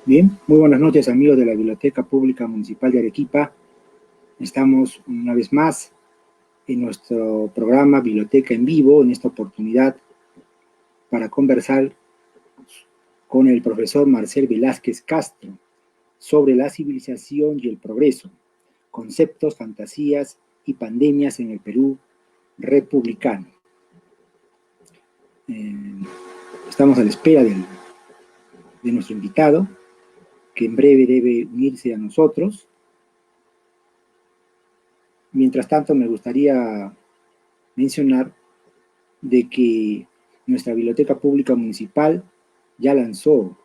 Bien, muy buenas noches amigos de la Biblioteca Pública Municipal de Arequipa. Estamos una vez más en nuestro programa Biblioteca en Vivo, en esta oportunidad para conversar con el profesor Marcel Velázquez Castro sobre la civilización y el progreso, conceptos, fantasías y pandemias en el Perú republicano. Estamos a la espera de nuestro invitado, que en breve debe unirse a nosotros. Mientras tanto, me gustaría mencionar de que nuestra Biblioteca Pública Municipal ya lanzó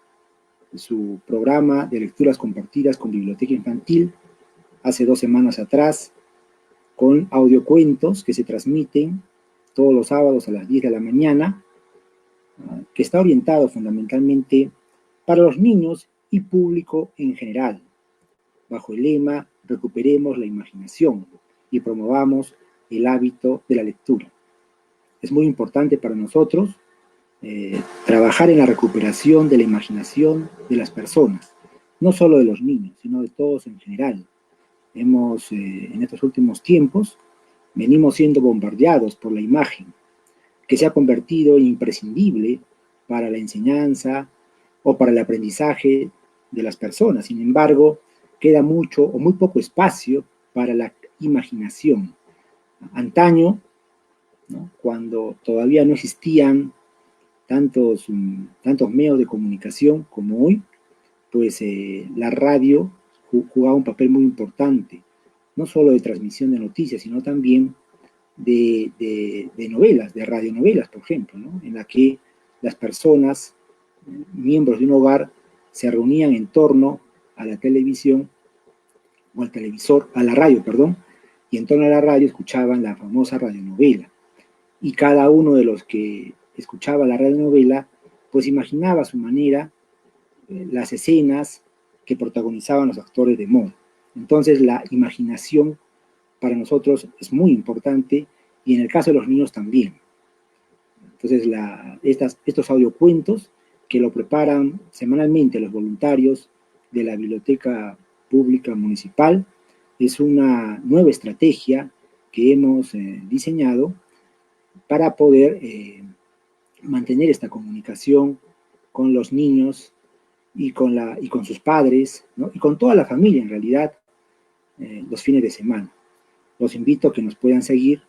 su programa de lecturas compartidas con biblioteca infantil hace 2 semanas atrás, con audiocuentos que se transmiten todos los sábados a las 10 de la mañana, que está orientado fundamentalmente para los niños y público en general, bajo el lema "Recuperemos la imaginación y promovamos el hábito de la lectura". Es muy importante para nosotros trabajar en la recuperación de la imaginación de las personas, no solo de los niños, sino de todos en general. En estos últimos tiempos, venimos siendo bombardeados por la imagen, que se ha convertido en imprescindible para la enseñanza o para el aprendizaje de las personas. Sin embargo, queda mucho o muy poco espacio para la imaginación. Antaño, ¿no?, cuando todavía no existían tantos medios de comunicación como hoy, pues la radio jugaba un papel muy importante, no solo de transmisión de noticias, sino también de novelas, de radionovelas, por ejemplo, ¿no?, en la que las personas, miembros de un hogar, se reunían en torno a la televisión, o al televisor, a la radio, perdón, y en torno a la radio escuchaban la famosa radionovela. Y cada uno de los que escuchaba la radionovela, pues imaginaba a su manera las escenas que protagonizaban los actores de moda. Entonces la imaginación para nosotros es muy importante, y en el caso de los niños también. Entonces estos audiocuentos, que lo preparan semanalmente los voluntarios de la Biblioteca Pública Municipal, es una nueva estrategia que hemos diseñado para poder mantener esta comunicación con los niños y con sus padres, ¿no?, y con toda la familia en realidad, los fines de semana. Los invito a que nos puedan seguir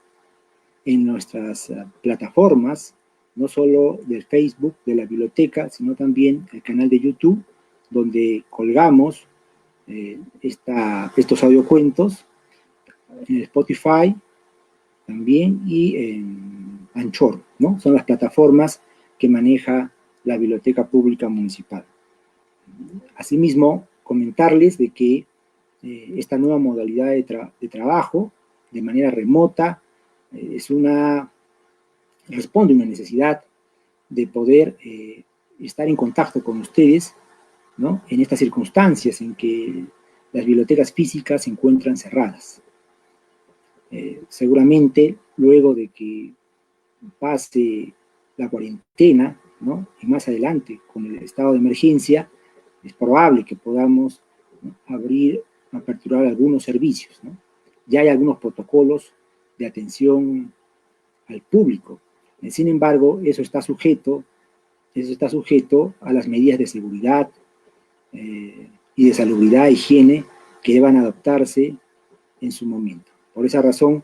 en nuestras plataformas, no solo del Facebook de la biblioteca, sino también el canal de YouTube, donde colgamos estos audiocuentos, en Spotify también, y en Anchor, ¿no? Son las plataformas que maneja la Biblioteca Pública Municipal. Asimismo, comentarles de que esta nueva modalidad de trabajo de manera remota responde a una necesidad de poder estar en contacto con ustedes, ¿no?, en estas circunstancias en que las bibliotecas físicas se encuentran cerradas. Seguramente, luego de que pase la cuarentena, ¿no?, y más adelante con el estado de emergencia, es probable que podamos, ¿no?, aperturar algunos servicios, ¿no? Ya hay algunos protocolos de atención al público. Sin embargo, eso está sujeto a las medidas de seguridad y de salubridad e higiene que deban adoptarse en su momento. Por esa razón,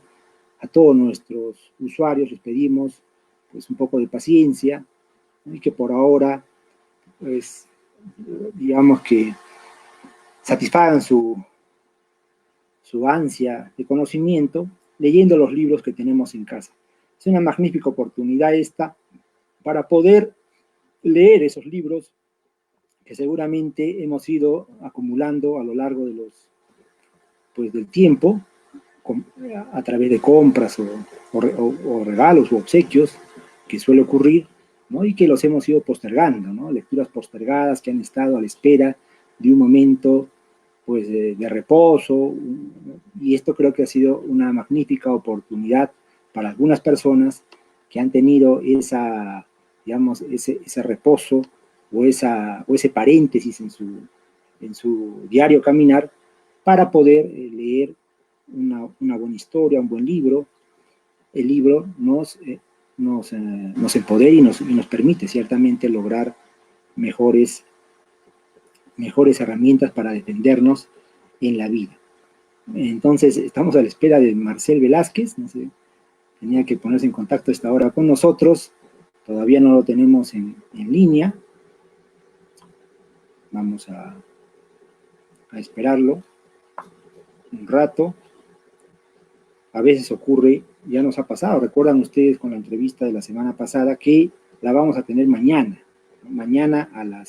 a todos nuestros usuarios les pedimos, pues, un poco de paciencia, ¿no?, y que por ahora, pues, digamos que satisfagan su ansia de conocimiento leyendo los libros que tenemos en casa. Es una magnífica oportunidad esta para poder leer esos libros que seguramente hemos ido acumulando a lo largo de del tiempo, a través de compras o regalos u obsequios que suele ocurrir, ¿no?, y que los hemos ido postergando, ¿no?, lecturas postergadas que han estado a la espera de un momento, pues, de reposo, y esto creo que ha sido una magnífica oportunidad para algunas personas que han tenido ese reposo o ese paréntesis en su diario caminar para poder leer una buena historia, un buen libro. El libro nos empodera y nos permite ciertamente lograr mejores herramientas para defendernos en la vida. Entonces, estamos a la espera de Marcel Velázquez, no sé, tenía que ponerse en contacto a esta hora con nosotros, todavía no lo tenemos en línea, vamos a esperarlo un rato. A veces ocurre, ya nos ha pasado, recuerdan ustedes con la entrevista de la semana pasada que la vamos a tener mañana, ¿no? Mañana a la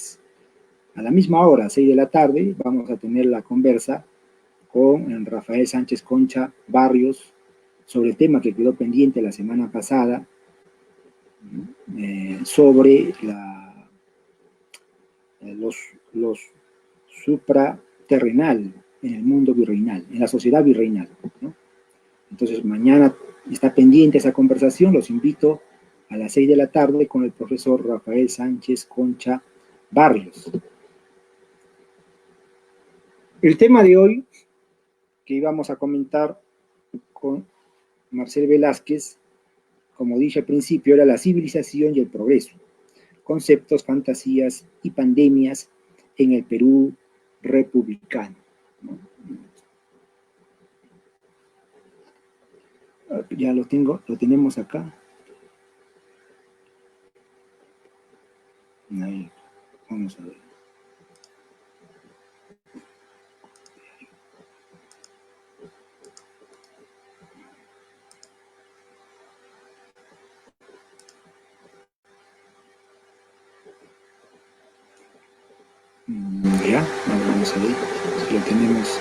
misma hora, 6 de la tarde, vamos a tener la conversa con Rafael Sánchez Concha Barrios sobre el tema que quedó pendiente la semana pasada, sobre los supraterrenal en el mundo virreinal, en la sociedad virreinal, ¿no? Entonces mañana está pendiente esa conversación, los invito a las 6 de la tarde con el profesor Rafael Sánchez Concha Barrios. El tema de hoy que íbamos a comentar con Marcel Velázquez, como dije al principio, era la civilización y el progreso, conceptos, fantasías y pandemias en el Perú republicano, ¿no? Ya lo tenemos acá. Ahí, vamos a ver. Ya, ahora vamos a ver si lo tenemos.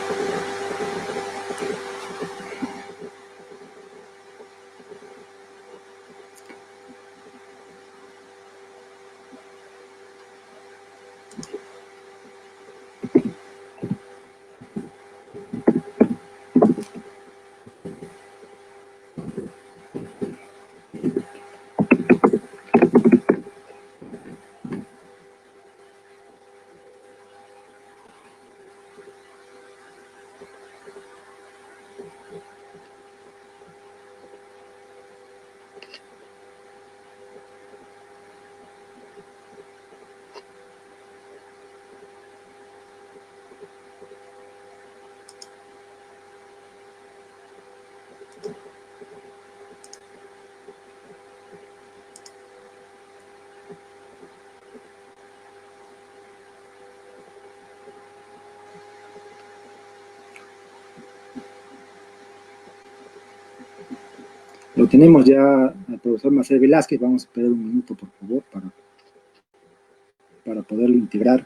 Lo tenemos ya al profesor Marcel Velázquez. Vamos a esperar un minuto, por favor, para poderlo integrar.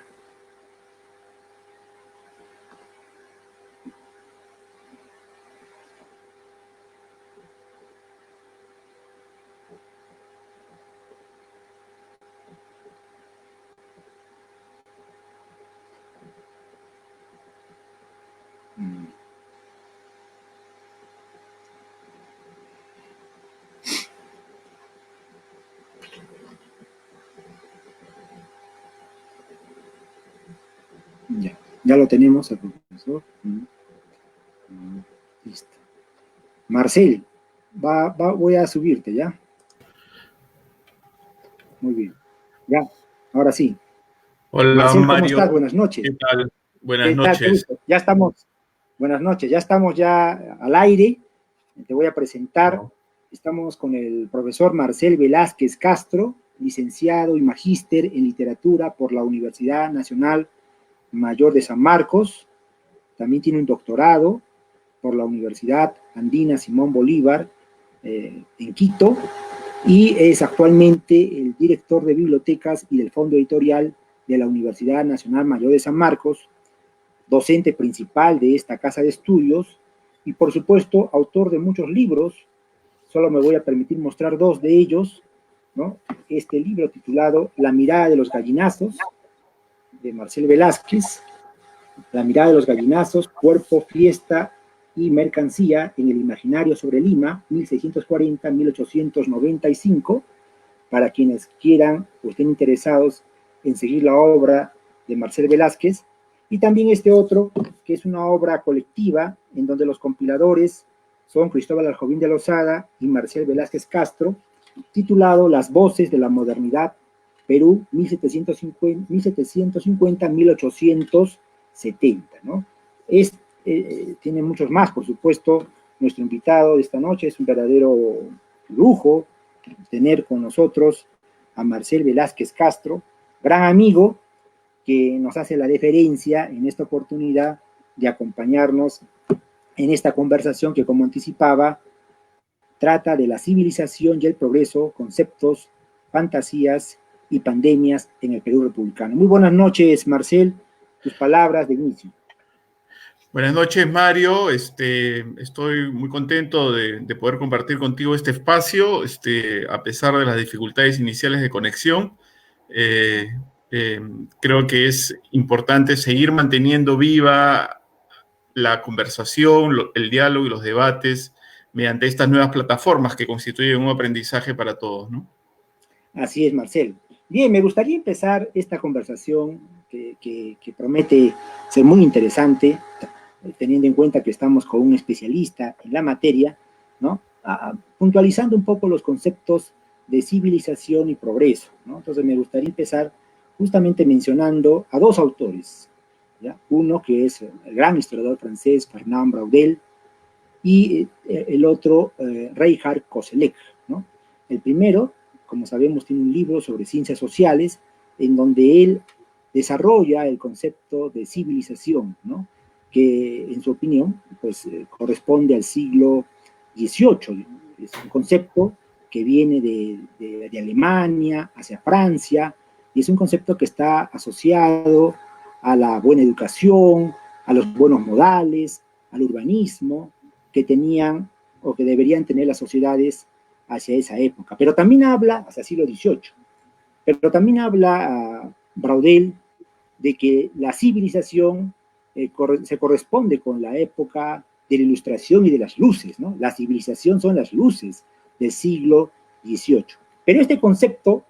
Ya lo tenemos al profesor. Listo. Marcel, voy a subirte, ¿ya? Muy bien. Ya, ahora sí. Hola, Marcel, ¿cómo Mario. estás? Buenas noches. ¿Qué tal? Buenas ¿Qué tal? noches. Ya estamos. Buenas noches, ya estamos ya al aire. Te voy a presentar. Estamos con el profesor Marcel Velázquez Castro, licenciado y magíster en literatura por la Universidad Nacional Mayor de San Marcos. También tiene un doctorado por la Universidad Andina Simón Bolívar en Quito, y es actualmente el director de bibliotecas y del fondo editorial de la Universidad Nacional Mayor de San Marcos, docente principal de esta casa de estudios y, por supuesto, autor de muchos libros. Solo me voy a permitir mostrar dos de ellos, ¿no? Este libro titulado La mirada de los gallinazos, de Marcel Velázquez, La mirada de los gallinazos, cuerpo, fiesta y mercancía en el imaginario sobre Lima, 1640-1895, para quienes quieran o estén interesados en seguir la obra de Marcel Velázquez. y también este otro, que es una obra colectiva, en donde los compiladores son Cristóbal Aljovín de Lozada y Marcial Velázquez Castro, titulado Las voces de la modernidad, Perú, 1750-1870, ¿no? Tiene muchos más, por supuesto. Nuestro invitado de esta noche es un verdadero lujo tener con nosotros a Marcial Velázquez Castro, gran amigo que nos hace la deferencia en esta oportunidad de acompañarnos en esta conversación que, como anticipaba, trata de la civilización y el progreso, conceptos, fantasías y pandemias en el Perú republicano. Muy buenas noches, Marcel, tus palabras de inicio. Buenas noches, Mario. Estoy muy contento de poder compartir contigo este espacio, a pesar de las dificultades iniciales de conexión. Creo que es importante seguir manteniendo viva la conversación, el diálogo y los debates mediante estas nuevas plataformas que constituyen un aprendizaje para todos, ¿no? Así es, Marcel. Bien, me gustaría empezar esta conversación que promete ser muy interesante, teniendo en cuenta que estamos con un especialista en la materia, ¿no? Puntualizando un poco los conceptos de civilización y progreso, ¿no? Entonces me gustaría empezar justamente mencionando a dos autores, ¿ya? Uno que es el gran historiador francés Fernand Braudel y el otro Reinhard Koselleck, ¿no? El primero, como sabemos, tiene un libro sobre ciencias sociales en donde él desarrolla el concepto de civilización, ¿no? Que en su opinión pues, corresponde al siglo XVIII. Es un concepto que viene de Alemania hacia Francia, y es un concepto que está asociado a la buena educación, a los buenos modales, al urbanismo que tenían o que deberían tener las sociedades hacia esa época. Pero también habla, hacia el siglo XVIII, pero también habla Braudel de que la civilización se corresponde con la época de la Ilustración y de las luces, ¿no? La civilización son las luces del siglo XVIII. Pero este concepto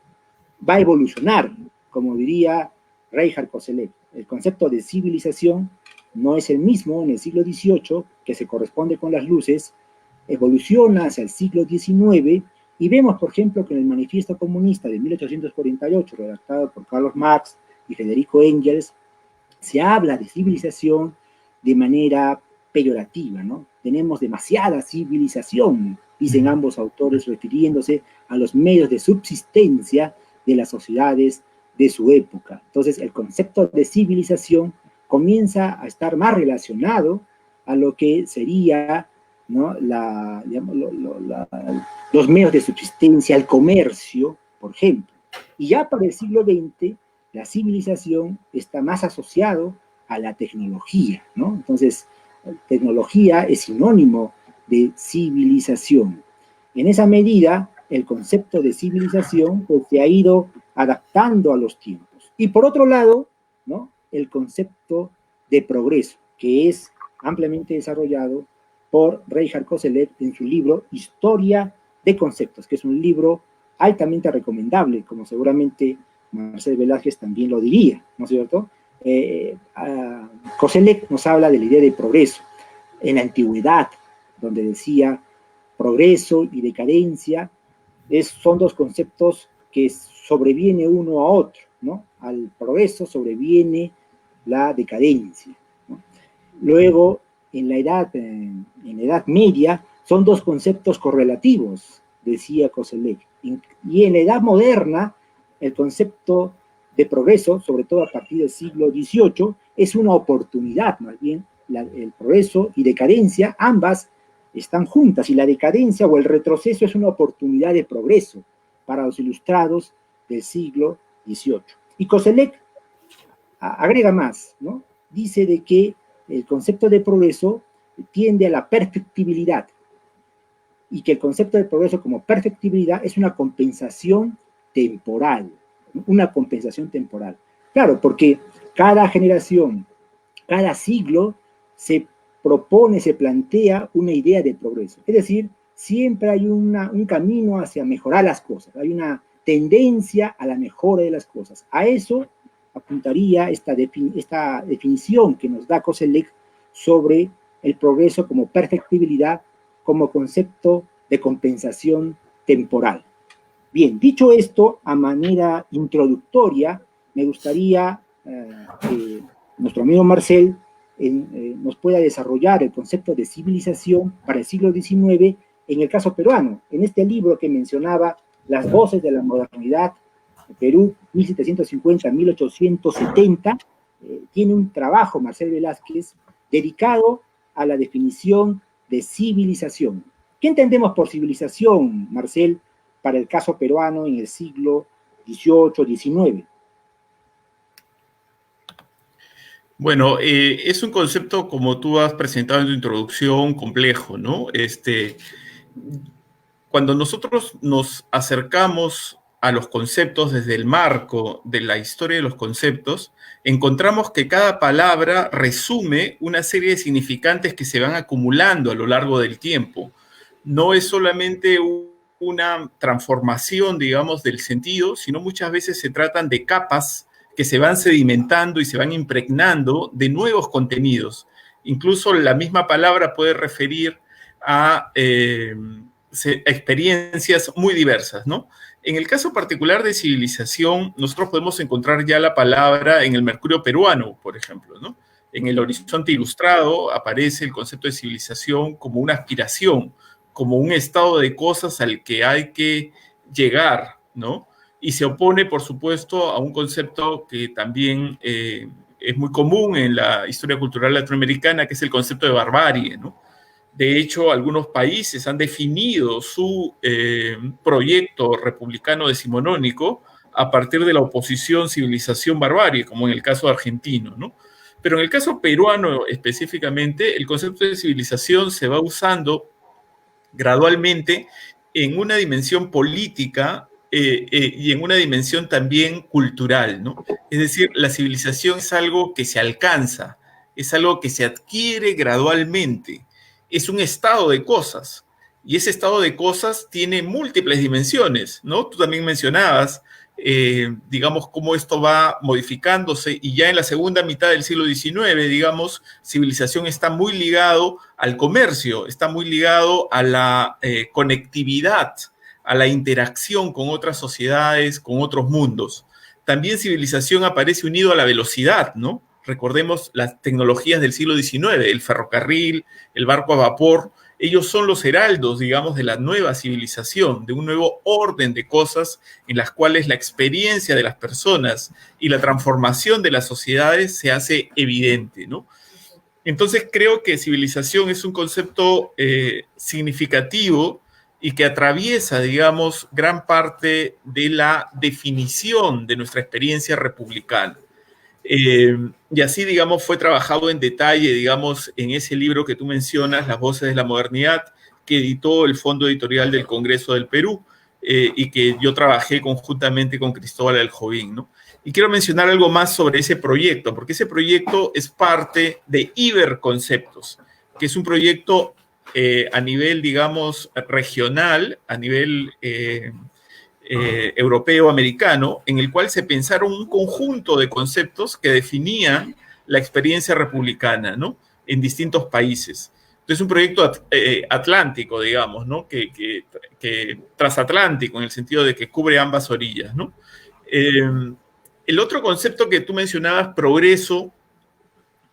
va a evolucionar, como diría Reinhard Koselleck. El concepto de civilización no es el mismo en el siglo XVIII, que se corresponde con las luces, evoluciona hacia el siglo XIX, y vemos, por ejemplo, que en el Manifiesto Comunista de 1848, redactado por Carlos Marx y Federico Engels, se habla de civilización de manera peyorativa, ¿no? Tenemos demasiada civilización, dicen ambos autores, refiriéndose a los medios de subsistencia de las sociedades de su época. Entonces, el concepto de civilización comienza a estar más relacionado a lo que sería, ¿no? Los medios de subsistencia, el comercio, por ejemplo. Y ya para el siglo XX, la civilización está más asociado a la tecnología, ¿no? Entonces, tecnología es sinónimo de civilización. En esa medida, el concepto de civilización pues, se ha ido adaptando a los tiempos. Y por otro lado, ¿no? El concepto de progreso, que es ampliamente desarrollado por Reinhard Koselleck en su libro Historia de Conceptos, que es un libro altamente recomendable, como seguramente Marcel Velázquez también lo diría, ¿no es cierto? Koselleck nos habla de la idea de progreso. En la antigüedad, donde decía progreso y decadencia, son dos conceptos que sobreviene uno a otro, ¿no? Al progreso sobreviene la decadencia, ¿no? Luego, en la Edad Media, son dos conceptos correlativos, decía Koselleck. Y en la Edad Moderna, el concepto de progreso, sobre todo a partir del siglo XVIII, es una oportunidad, más bien, el progreso y decadencia, ambas están juntas, y la decadencia o el retroceso es una oportunidad de progreso para los ilustrados del siglo XVIII. Y Koselleck agrega más, ¿no? Dice de que el concepto de progreso tiende a la perfectibilidad, y que el concepto de progreso como perfectibilidad es una compensación temporal, una compensación temporal. Claro, porque cada generación, cada siglo se propone, se plantea una idea de progreso. Es decir, siempre hay un camino hacia mejorar las cosas, hay una tendencia a la mejora de las cosas. A eso apuntaría esta definición que nos da Koselleck sobre el progreso como perfectibilidad, como concepto de compensación temporal. Bien, dicho esto, a manera introductoria, me gustaría que nuestro amigo Marcel nos pueda desarrollar el concepto de civilización para el siglo XIX en el caso peruano. En este libro que mencionaba, Las voces de la modernidad, Perú, 1750-1870, tiene un trabajo, Marcel Velázquez, dedicado a la definición de civilización. ¿Qué entendemos por civilización, Marcel, para el caso peruano en el siglo XVIII-XIX? Bueno, es un concepto, como tú has presentado en tu introducción, complejo, ¿no? Cuando nosotros nos acercamos a los conceptos desde el marco de la historia de los conceptos, encontramos que cada palabra resume una serie de significantes que se van acumulando a lo largo del tiempo. No es solamente una transformación, digamos, del sentido, sino muchas veces se tratan de capas que se van sedimentando y se van impregnando de nuevos contenidos. Incluso la misma palabra puede referir a experiencias muy diversas, ¿no? En el caso particular de civilización, nosotros podemos encontrar ya la palabra en el Mercurio peruano, por ejemplo, ¿no? En el Horizonte Ilustrado aparece el concepto de civilización como una aspiración, como un estado de cosas al que hay que llegar, ¿no? Y se opone, por supuesto, a un concepto que también es muy común en la historia cultural latinoamericana, que es el concepto de barbarie, ¿no? De hecho, algunos países han definido su proyecto republicano decimonónico a partir de la oposición civilización-barbarie, como en el caso argentino, ¿no? Pero en el caso peruano específicamente, el concepto de civilización se va usando gradualmente en una dimensión política y en una dimensión también cultural, ¿no? Es decir, la civilización es algo que se alcanza, es algo que se adquiere gradualmente, es un estado de cosas, y ese estado de cosas tiene múltiples dimensiones, ¿no? Tú también mencionabas, digamos, cómo esto va modificándose, y ya en la segunda mitad del siglo XIX, digamos, civilización está muy ligado al comercio, está muy ligado a la conectividad, a la interacción con otras sociedades, con otros mundos. También civilización aparece unido a la velocidad, ¿no? Recordemos las tecnologías del siglo XIX, el ferrocarril, el barco a vapor, ellos son los heraldos, digamos, de la nueva civilización, de un nuevo orden de cosas en las cuales la experiencia de las personas y la transformación de las sociedades se hace evidente, ¿no? Entonces creo que civilización es un concepto significativo y que atraviesa, digamos, gran parte de la definición de nuestra experiencia republicana. Y así, digamos, fue trabajado en detalle, digamos, en ese libro que tú mencionas, Las voces de la modernidad, que editó el Fondo Editorial del Congreso del Perú y que yo trabajé conjuntamente con Cristóbal Aljovín, ¿no? Y quiero mencionar algo más sobre ese proyecto, porque ese proyecto es parte de Iberconceptos, que es un proyecto a nivel, digamos, regional, a nivel europeo-americano, en el cual se pensaron un conjunto de conceptos que definían la experiencia republicana, ¿no? En distintos países. Entonces, un proyecto atlántico, digamos, ¿no? Que transatlántico, en el sentido de que cubre ambas orillas, ¿no? El otro concepto que tú mencionabas, progreso,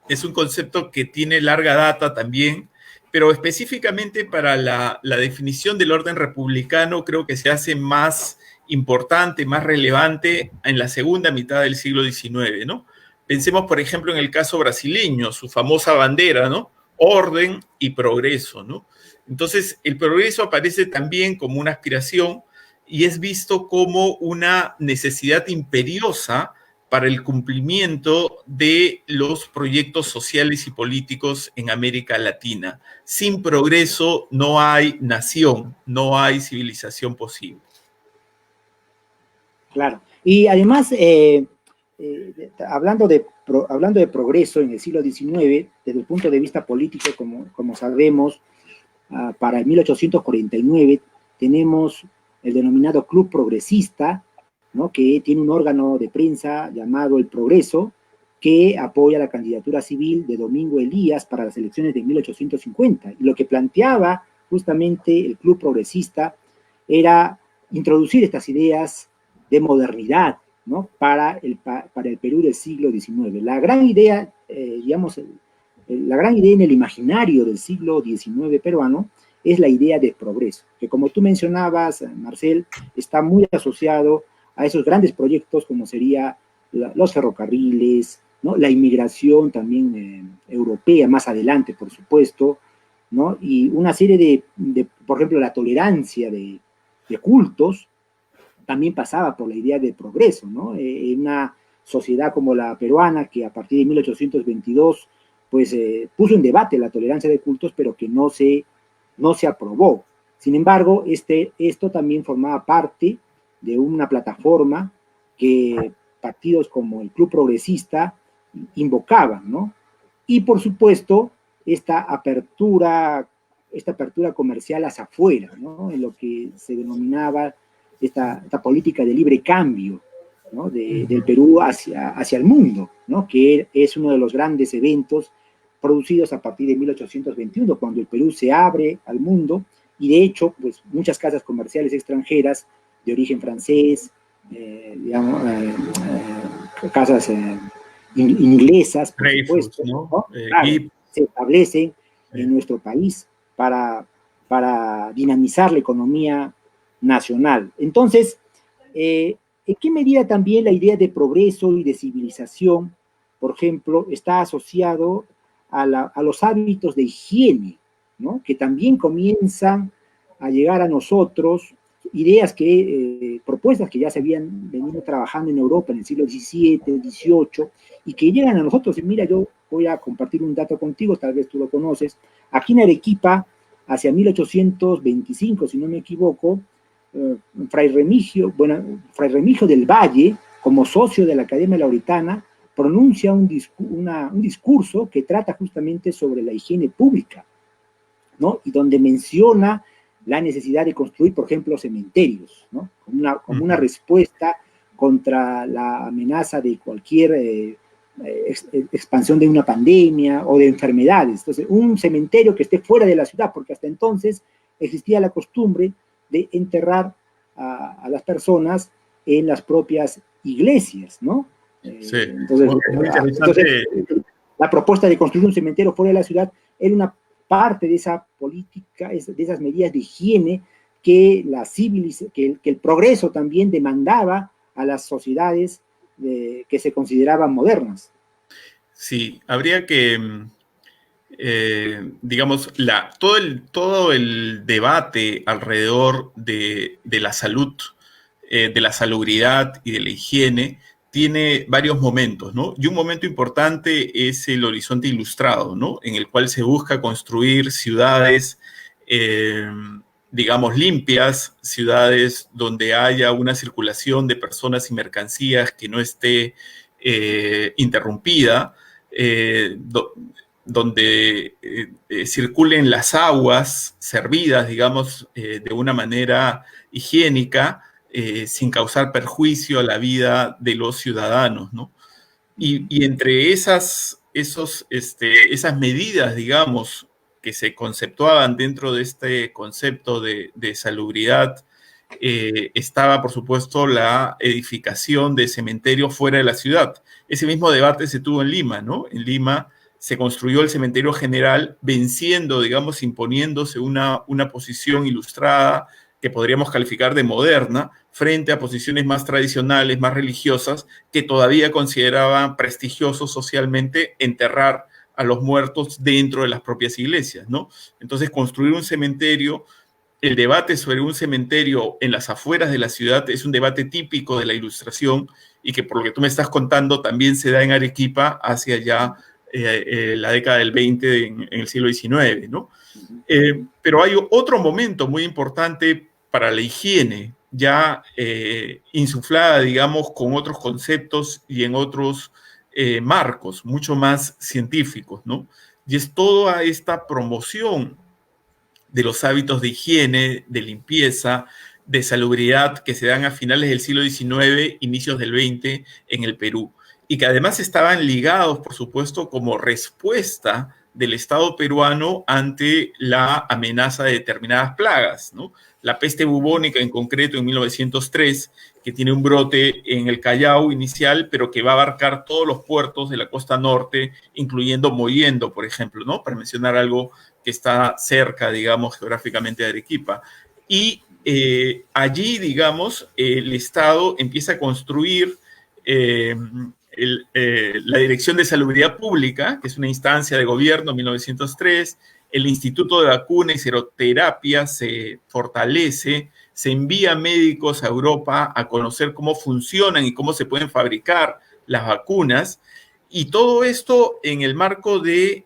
es un concepto que tiene larga data también, pero específicamente para la definición del orden republicano creo que se hace más importante, más relevante en la segunda mitad del siglo XIX, ¿no? Pensemos, por ejemplo, en el caso brasileño, su famosa bandera, ¿no? Orden y progreso, ¿no? Entonces, el progreso aparece también como una aspiración y es visto como una necesidad imperiosa para el cumplimiento de los proyectos sociales y políticos en América Latina. Sin progreso no hay nación, no hay civilización posible. Claro. Y además, hablando de progreso en el siglo XIX, desde el punto de vista político, como sabemos, para el 1849 tenemos el denominado Club Progresista, ¿no? Que tiene un órgano de prensa llamado El Progreso, que apoya la candidatura civil de Domingo Elías para las elecciones de 1850. Y lo que planteaba justamente el Club Progresista era introducir estas ideas de modernidad, ¿no? Para el Perú del siglo XIX. La gran idea, la gran idea en el imaginario del siglo XIX peruano es la idea de progreso, que como tú mencionabas, Marcel, está muy asociado a esos grandes proyectos como sería los ferrocarriles, ¿no? La inmigración también europea más adelante, por supuesto, ¿no? Y una serie por ejemplo, la tolerancia de cultos también pasaba por la idea de progreso, ¿no? En una sociedad como la peruana, que a partir de 1822, pues puso en debate la tolerancia de cultos, pero que no se aprobó. Sin embargo, esto también formaba parte de una plataforma que partidos como el Club Progresista invocaban, ¿no? Y por supuesto, esta apertura comercial hacia afuera, ¿no? En lo que se denominaba esta política de libre cambio, ¿no? Del Perú hacia el mundo, ¿no? Que es uno de los grandes eventos producidos a partir de 1821, cuando el Perú se abre al mundo, y de hecho, pues muchas casas comerciales extranjeras de origen francés, casas inglesas, por supuesto, ¿no? Claro, se establecen en nuestro país para dinamizar la economía nacional. Entonces, ¿en qué medida también la idea de progreso y de civilización, por ejemplo, está asociado a los hábitos de higiene, ¿no? Que también comienzan a llegar a nosotros, propuestas que ya se habían venido trabajando en Europa en el siglo XVII, XVIII, y que llegan a nosotros. Y mira, yo voy a compartir un dato contigo, tal vez tú lo conoces. Aquí en Arequipa, hacia 1825, si no me equivoco, Fray Remigio del Valle, como socio de la Academia Lauretana, pronuncia un discurso que trata justamente sobre la higiene pública, ¿no? Y donde menciona la necesidad de construir, por ejemplo, cementerios, ¿no? Como una respuesta contra la amenaza de cualquier expansión de una pandemia o de enfermedades. Entonces, un cementerio que esté fuera de la ciudad, porque hasta entonces existía la costumbre de enterrar a las personas en las propias iglesias, ¿no? Sí, muy interesante. La propuesta de construir un cementerio fuera de la ciudad era una parte de esa política, de esas medidas de higiene que el progreso también demandaba a las sociedades que se consideraban modernas. Sí, habría que, digamos, todo el debate alrededor de la salud, de la salubridad y de la higiene tiene varios momentos, ¿no? Y un momento importante es el Horizonte Ilustrado, ¿no? En el cual se busca construir ciudades, digamos, limpias, ciudades donde haya una circulación de personas y mercancías que no esté interrumpida, donde circulen las aguas servidas, digamos, de una manera higiénica, sin causar perjuicio a la vida de los ciudadanos, ¿no? Y entre esas medidas, digamos, que se conceptuaban dentro de este concepto de salubridad, estaba, por supuesto, la edificación de cementerios fuera de la ciudad. Ese mismo debate se tuvo en Lima, ¿no? En Lima se construyó el cementerio general venciendo, digamos, imponiéndose una posición ilustrada que podríamos calificar de moderna, frente a posiciones más tradicionales, más religiosas, que todavía consideraban prestigioso socialmente enterrar a los muertos dentro de las propias iglesias, ¿no? Entonces, construir un cementerio, el debate sobre un cementerio en las afueras de la ciudad es un debate típico de la Ilustración y que por lo que tú me estás contando también se da en Arequipa hacia ya la década del 20 en el siglo XIX, ¿no? Pero hay otro momento muy importante para la higiene, ya insuflada, digamos, con otros conceptos y en otros marcos, mucho más científicos, ¿no? Y es toda esta promoción de los hábitos de higiene, de limpieza, de salubridad que se dan a finales del siglo XIX, inicios del XX en el Perú, y que además estaban ligados, por supuesto, como respuesta del Estado peruano ante la amenaza de determinadas plagas, ¿no? La peste bubónica en concreto en 1903, que tiene un brote en el Callao inicial, pero que va a abarcar todos los puertos de la costa norte, incluyendo Mollendo, por ejemplo, ¿no? Para mencionar algo que está cerca, digamos, geográficamente de Arequipa. Y allí, digamos, el Estado empieza a construir la Dirección de Salubridad Pública, que es una instancia de gobierno en 1903, el Instituto de Vacuna y Seroterapia se fortalece, se envía médicos a Europa a conocer cómo funcionan y cómo se pueden fabricar las vacunas, y todo esto en el marco de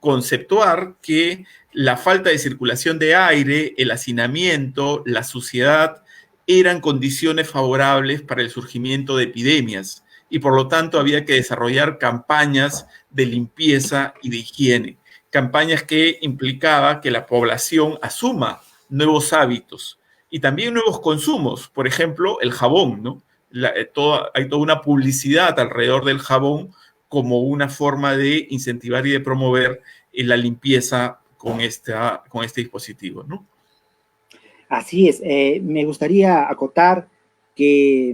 conceptuar que la falta de circulación de aire, el hacinamiento, la suciedad, eran condiciones favorables para el surgimiento de epidemias y por lo tanto había que desarrollar campañas de limpieza y de higiene, campañas que implicaba que la población asuma nuevos hábitos y también nuevos consumos, por ejemplo, el jabón, ¿no? Hay toda una publicidad alrededor del jabón como una forma de incentivar y de promover la limpieza con este dispositivo, ¿no? Así es. Me gustaría acotar que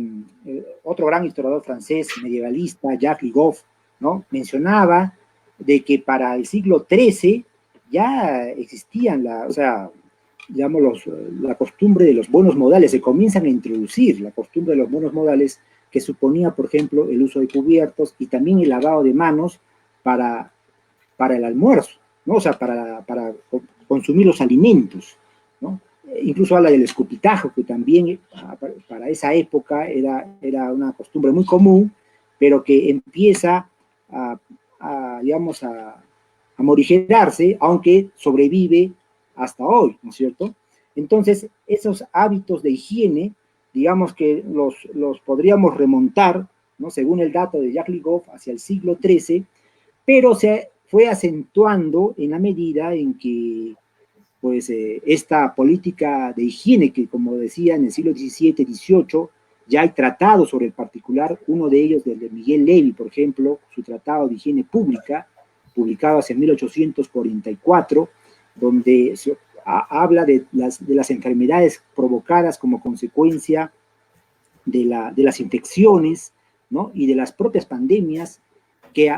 otro gran historiador francés medievalista, Jacques Rigoff, ¿no? Mencionaba de que para el siglo XIII ya existían digamos, la costumbre de los buenos modales, se comienzan a introducir la costumbre de los buenos modales que suponía, por ejemplo, el uso de cubiertos y también el lavado de manos para el almuerzo, ¿no? O sea, para consumir los alimentos, ¿no? Incluso habla del escupitajo, que también para esa época era una costumbre muy común, pero que empieza digamos, a morigerarse, aunque sobrevive hasta hoy, ¿no es cierto? Entonces, esos hábitos de higiene, digamos que los podríamos remontar, ¿no? Según el dato de Jacques Ligoff, hacia el siglo XIII, pero se fue acentuando en la medida en que pues esta política de higiene que, como decía, en el siglo XVII, XVIII, ya hay tratados sobre el particular, uno de ellos del de Miguel Levy, por ejemplo, su tratado de higiene pública, publicado hace 1844, donde habla de las enfermedades provocadas como consecuencia de las infecciones, ¿no? Y de las propias pandemias, que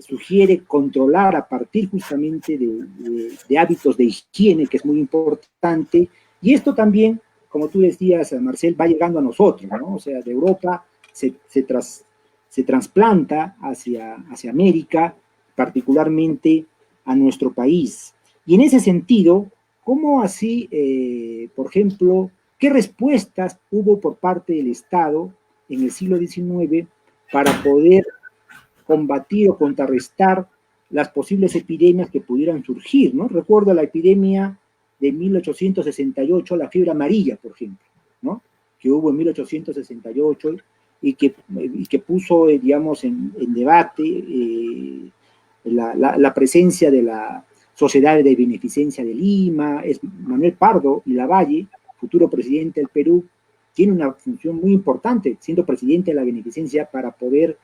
sugiere controlar a partir justamente de hábitos de higiene, que es muy importante, y esto también, como tú decías, Marcel, va llegando a nosotros, ¿no? O sea, de Europa se trasplanta hacia América, particularmente a nuestro país. Y en ese sentido, ¿cómo así, por ejemplo, qué respuestas hubo por parte del Estado en el siglo XIX para poder combatir o contrarrestar las posibles epidemias que pudieran surgir, ¿no? Recuerdo la epidemia de 1868, la fiebre amarilla, por ejemplo, ¿no? Que hubo en 1868 y que puso, digamos, en debate la presencia de la Sociedad de Beneficencia de Lima. Es Manuel Pardo y Lavalle, futuro presidente del Perú, tiene una función muy importante, siendo presidente de la Beneficencia, para poder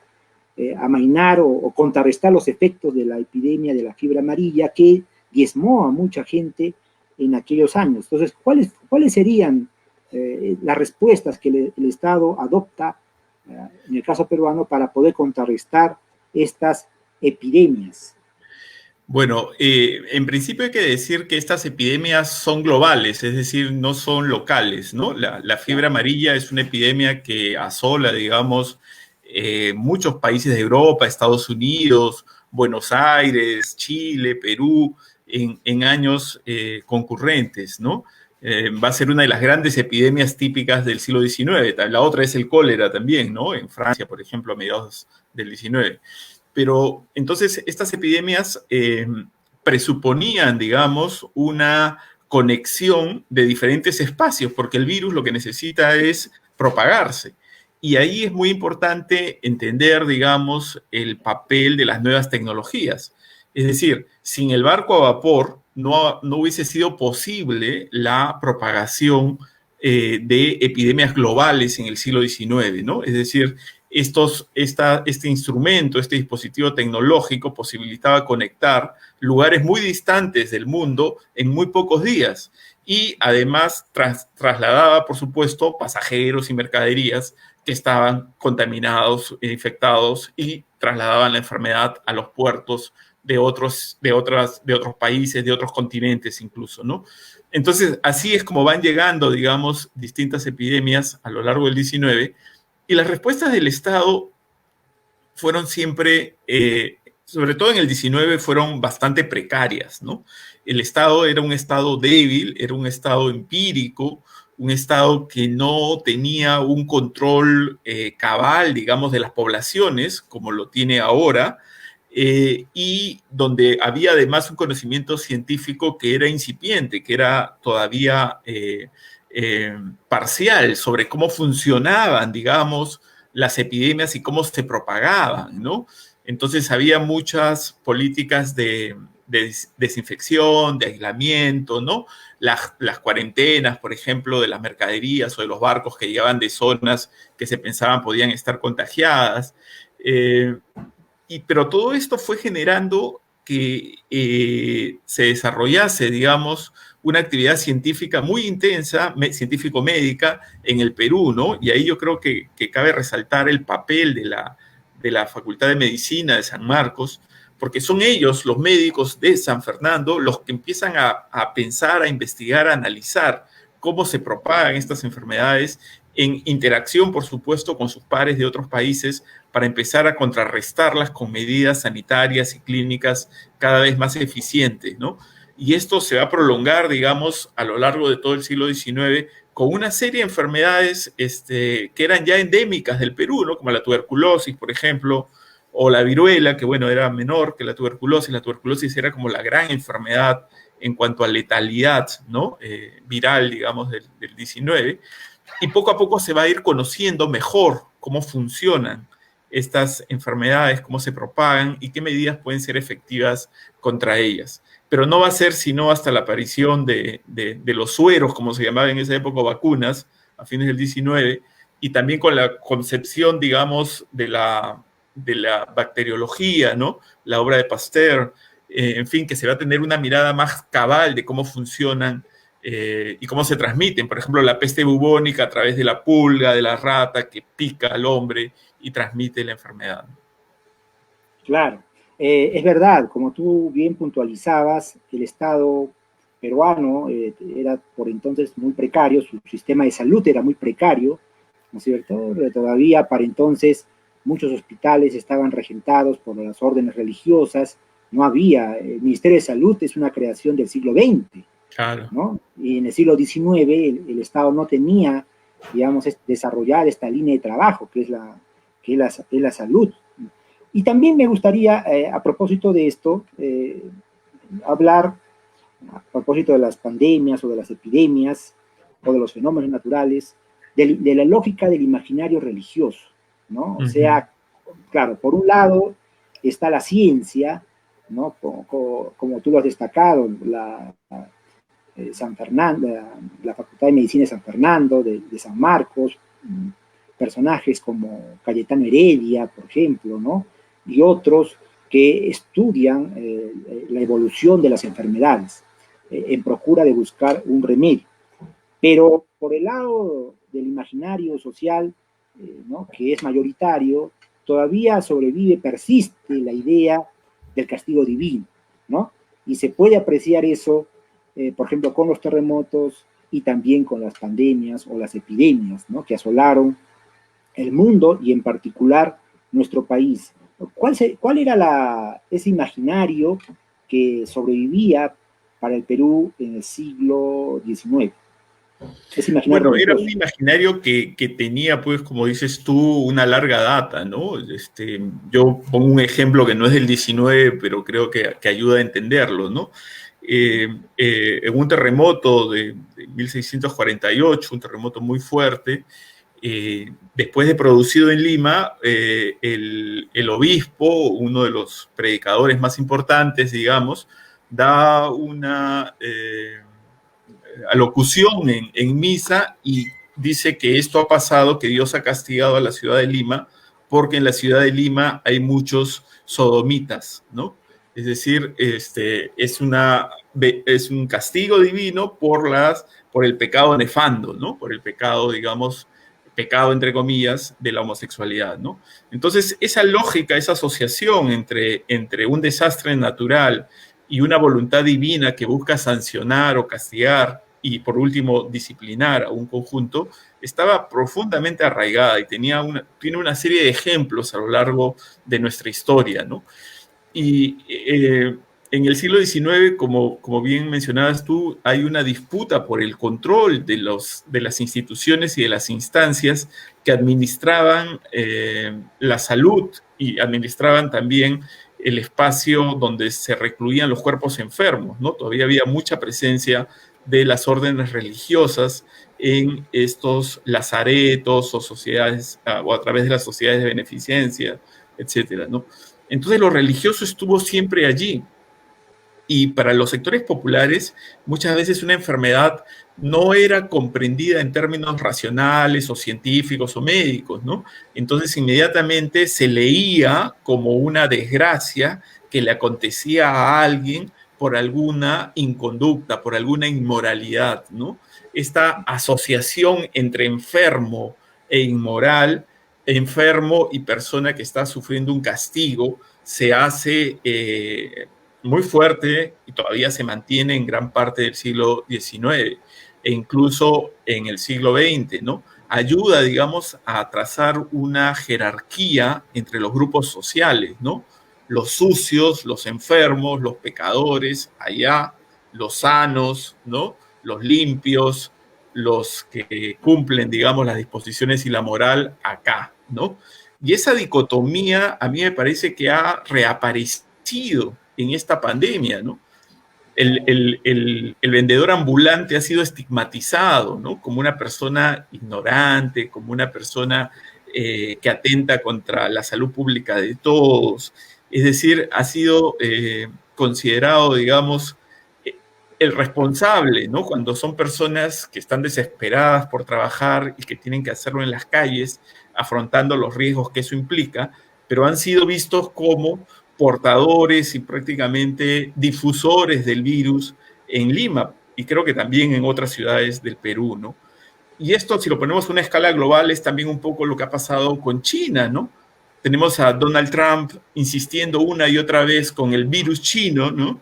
amainar o contrarrestar los efectos de la epidemia de la fiebre amarilla que diezmó a mucha gente en aquellos años. Entonces, ¿cuáles serían las respuestas que el Estado adopta, en el caso peruano, para poder contrarrestar estas epidemias? Bueno, en principio hay que decir que estas epidemias son globales, es decir, no son locales, ¿no? La fiebre amarilla es una epidemia que asola, digamos, muchos países de Europa, Estados Unidos, Buenos Aires, Chile, Perú, en años concurrentes, ¿no? Va a ser una de las grandes epidemias típicas del siglo XIX. La otra es el cólera también, ¿no? En Francia, por ejemplo, a mediados del XIX. Pero entonces estas epidemias presuponían, digamos, una conexión de diferentes espacios, porque el virus lo que necesita es propagarse. Y ahí es muy importante entender, digamos, el papel de las nuevas tecnologías. Es decir, sin el barco a vapor no hubiese sido posible la propagación de epidemias globales en el siglo XIX, ¿no? Es decir, este instrumento, este dispositivo tecnológico posibilitaba conectar lugares muy distantes del mundo en muy pocos días y además trasladaba, por supuesto, pasajeros y mercaderías que estaban contaminados, infectados y trasladaban la enfermedad a los puertos de otros países, de otros continentes incluso, ¿no? Entonces, así es como van llegando, digamos, distintas epidemias a lo largo del XIX, y las respuestas del Estado fueron siempre, sobre todo en el XIX, fueron bastante precarias, ¿no? El Estado era un Estado débil, era un Estado empírico, un Estado que no tenía un control cabal, digamos, de las poblaciones, como lo tiene ahora, y donde había además un conocimiento científico que era incipiente, que era todavía parcial sobre cómo funcionaban, digamos, las epidemias y cómo se propagaban, ¿no? Entonces había muchas políticas de desinfección, de aislamiento, ¿no? Las cuarentenas, por ejemplo, de las mercaderías o de los barcos que llegaban de zonas que se pensaban podían estar contagiadas. Pero todo esto fue generando que se desarrollase, digamos, una actividad científica muy intensa, científico-médica, en el Perú, ¿no? Y ahí yo creo que cabe resaltar el papel de la Facultad de Medicina de San Marcos, porque son ellos, los médicos de San Fernando, los que empiezan a pensar, a investigar, a analizar cómo se propagan estas enfermedades en interacción, por supuesto, con sus pares de otros países para empezar a contrarrestarlas con medidas sanitarias y clínicas cada vez más eficientes, ¿no? Y esto se va a prolongar, digamos, a lo largo de todo el siglo XIX con una serie de enfermedades que eran ya endémicas del Perú, ¿no? Como la tuberculosis, por ejemplo, o la viruela, que bueno, era menor que la tuberculosis. La tuberculosis era como la gran enfermedad en cuanto a letalidad, ¿no? Viral, digamos, del 19. Y poco a poco se va a ir conociendo mejor cómo funcionan estas enfermedades, cómo se propagan y qué medidas pueden ser efectivas contra ellas. Pero no va a ser sino hasta la aparición de los sueros, como se llamaba en esa época, vacunas, a fines del 19, y también con la concepción, digamos, de la bacteriología, ¿no? La obra de Pasteur, en fin, que se va a tener una mirada más cabal de cómo funcionan y cómo se transmiten. Por ejemplo, la peste bubónica a través de la pulga, de la rata que pica al hombre y transmite la enfermedad. Claro, es verdad, como tú bien puntualizabas, el Estado peruano era por entonces muy precario, su sistema de salud era muy precario, ¿no es cierto? Todavía para entonces muchos hospitales estaban regentados por las órdenes religiosas, no había, el Ministerio de Salud es una creación del siglo XX, Claro. ¿no? Y en el siglo XIX el Estado no tenía, digamos, desarrollar esta línea de trabajo que es la salud. Y también me gustaría, a propósito de esto, hablar, a propósito de las pandemias o de las epidemias o de los fenómenos naturales, de la lógica del imaginario religioso, ¿no? O sea, claro, por un lado está la ciencia, ¿no? Como tú lo has destacado, San Fernando, la Facultad de Medicina de San Fernando, de San Marcos, personajes como Cayetano Heredia, por ejemplo, ¿no? Y otros que estudian la evolución de las enfermedades en procura de buscar un remedio. Pero por el lado del imaginario social, ¿no? Que es mayoritario, todavía sobrevive, persiste la idea del castigo divino, ¿no? Y se puede apreciar eso, por ejemplo, con los terremotos y también con las pandemias o las epidemias, ¿no? Que asolaron el mundo y en particular nuestro país. ¿Cuál era ese imaginario que sobrevivía para el Perú en el siglo XIX? Ese imaginario Bueno, era religioso. un imaginario que tenía, pues, como dices tú, una larga data, ¿no? Yo pongo un ejemplo que no es del 19, pero creo que ayuda a entenderlo, ¿no? En un terremoto de 1648, un terremoto muy fuerte, después de producido en Lima, el obispo, uno de los predicadores más importantes, digamos, da alocución en misa y dice que esto ha pasado, que Dios ha castigado a la ciudad de Lima, porque en la ciudad de Lima hay muchos sodomitas, ¿no? Es decir, es un castigo divino por el pecado nefando, ¿no? Por el pecado, digamos, pecado entre comillas, de la homosexualidad, ¿no? Entonces, esa lógica, esa asociación entre un desastre natural y una voluntad divina que busca sancionar o castigar y, por último, disciplinar a un conjunto, estaba profundamente arraigada y tiene una serie de ejemplos a lo largo de nuestra historia, ¿no? Y en el siglo XIX, como bien mencionabas tú, hay una disputa por el control de las instituciones y de las instancias que administraban la salud y administraban también el espacio donde se recluían los cuerpos enfermos, ¿no? Todavía había mucha presencia de las órdenes religiosas en estos lazaretos o sociedades, o a través de las sociedades de beneficencia, etcétera, ¿no? Entonces lo religioso estuvo siempre allí. Y para los sectores populares, muchas veces una enfermedad no era comprendida en términos racionales o científicos o médicos, ¿no? Entonces inmediatamente se leía como una desgracia que le acontecía a alguien por alguna inconducta, por alguna inmoralidad, ¿no? Esta asociación entre enfermo e inmoral, enfermo y persona que está sufriendo un castigo, se hace muy fuerte y todavía se mantiene en gran parte del siglo XIX e incluso en el siglo XX, ¿no? Ayuda, digamos, a trazar una jerarquía entre los grupos sociales, ¿no? Los sucios, los enfermos, los pecadores, allá, los sanos, ¿no? Los limpios, los que cumplen, digamos, las disposiciones y la moral, acá, ¿no? Y esa dicotomía a mí me parece que ha reaparecido en esta pandemia, ¿no? El vendedor ambulante ha sido estigmatizado, ¿no? Como una persona ignorante, como una persona que atenta contra la salud pública de todos. Es decir, ha sido considerado, digamos, el responsable, ¿no? Cuando son personas que están desesperadas por trabajar y que tienen que hacerlo en las calles, afrontando los riesgos que eso implica, pero han sido vistos como portadores y prácticamente difusores del virus en Lima y creo que también en otras ciudades del Perú, ¿no? Y esto, si lo ponemos a una escala global, es también un poco lo que ha pasado con China, ¿no? Tenemos a Donald Trump insistiendo una y otra vez con el virus chino, ¿no?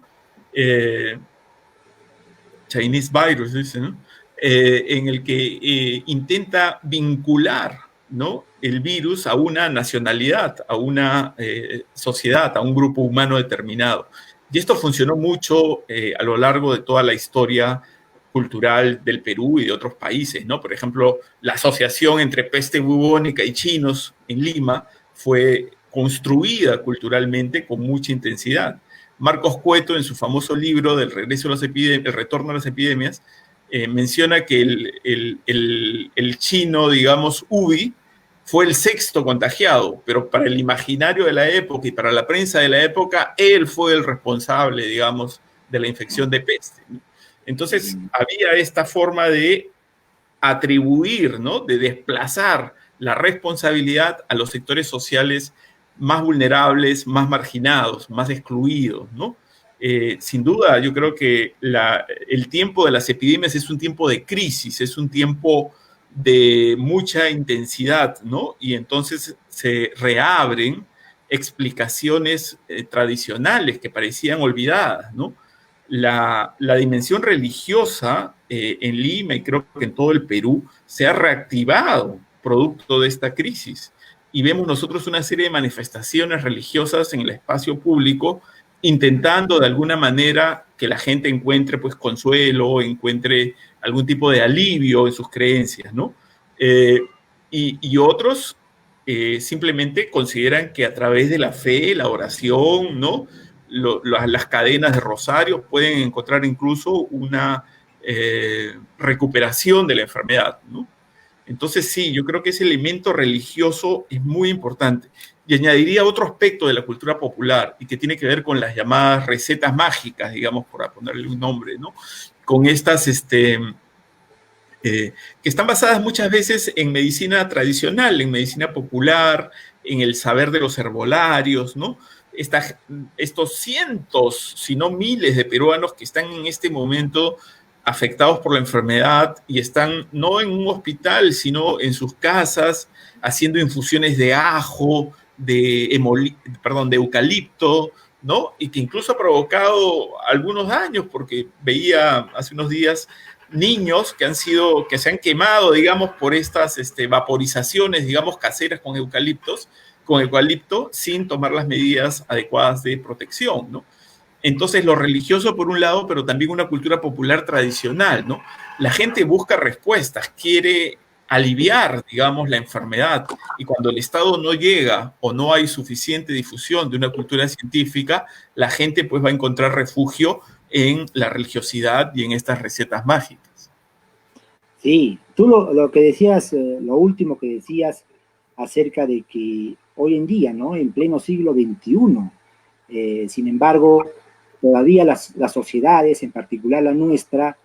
Chinese virus, dice, ¿no? En el que intenta vincular, ¿no? El virus a una nacionalidad, a una sociedad, a un grupo humano determinado. Y esto funcionó mucho a lo largo de toda la historia cultural del Perú y de otros países, ¿no? Por ejemplo, la asociación entre peste bubónica y chinos en Lima fue construida culturalmente con mucha intensidad. Marcos Cueto, en su famoso libro del regreso a las epidemias, el retorno a las epidemias, menciona que el chino, digamos, Ubi, fue el sexto contagiado, pero para el imaginario de la época y para la prensa de la época, él fue el responsable, digamos, de la infección de peste. Entonces, había esta forma de atribuir, ¿no? De desplazar la responsabilidad a los sectores sociales más vulnerables, más marginados, más excluidos, ¿no? Sin duda, yo creo que el tiempo de las epidemias es un tiempo de crisis, es un tiempo de mucha intensidad, ¿no? Y entonces se reabren explicaciones tradicionales que parecían olvidadas, ¿no? La dimensión religiosa en Lima y creo que en todo el Perú se ha reactivado producto de esta crisis y vemos nosotros una serie de manifestaciones religiosas en el espacio público intentando de alguna manera que la gente encuentre pues consuelo, encuentre algún tipo de alivio en sus creencias, ¿no? Y otros simplemente consideran que a través de la fe, la oración, ¿no? Las cadenas de rosarios pueden encontrar incluso una recuperación de la enfermedad, ¿no? Entonces sí, yo creo que ese elemento religioso es muy importante. Y añadiría otro aspecto de la cultura popular y que tiene que ver con las llamadas recetas mágicas, digamos, por ponerle un nombre, ¿no? con estas, que están basadas muchas veces en medicina tradicional, en medicina popular, en el saber de los herbolarios, ¿no? Estos cientos, si no miles de peruanos que están en este momento afectados por la enfermedad y están no en un hospital, sino en sus casas, haciendo infusiones de ajo, de eucalipto, ¿no? Y que incluso ha provocado algunos daños, porque veía hace unos días niños que se han quemado, digamos, por estas vaporizaciones, digamos, caseras con eucalipto, sin tomar las medidas adecuadas de protección, ¿no? Entonces, lo religioso por un lado, pero también una cultura popular tradicional, ¿no? La gente busca respuestas, quiere aliviar, digamos, la enfermedad, y cuando el Estado no llega o no hay suficiente difusión de una cultura científica, la gente pues va a encontrar refugio en la religiosidad y en estas recetas mágicas. Sí, tú lo que decías, lo último que decías acerca de que hoy en día, ¿no? En pleno siglo XXI, sin embargo, todavía las sociedades, en particular la nuestra,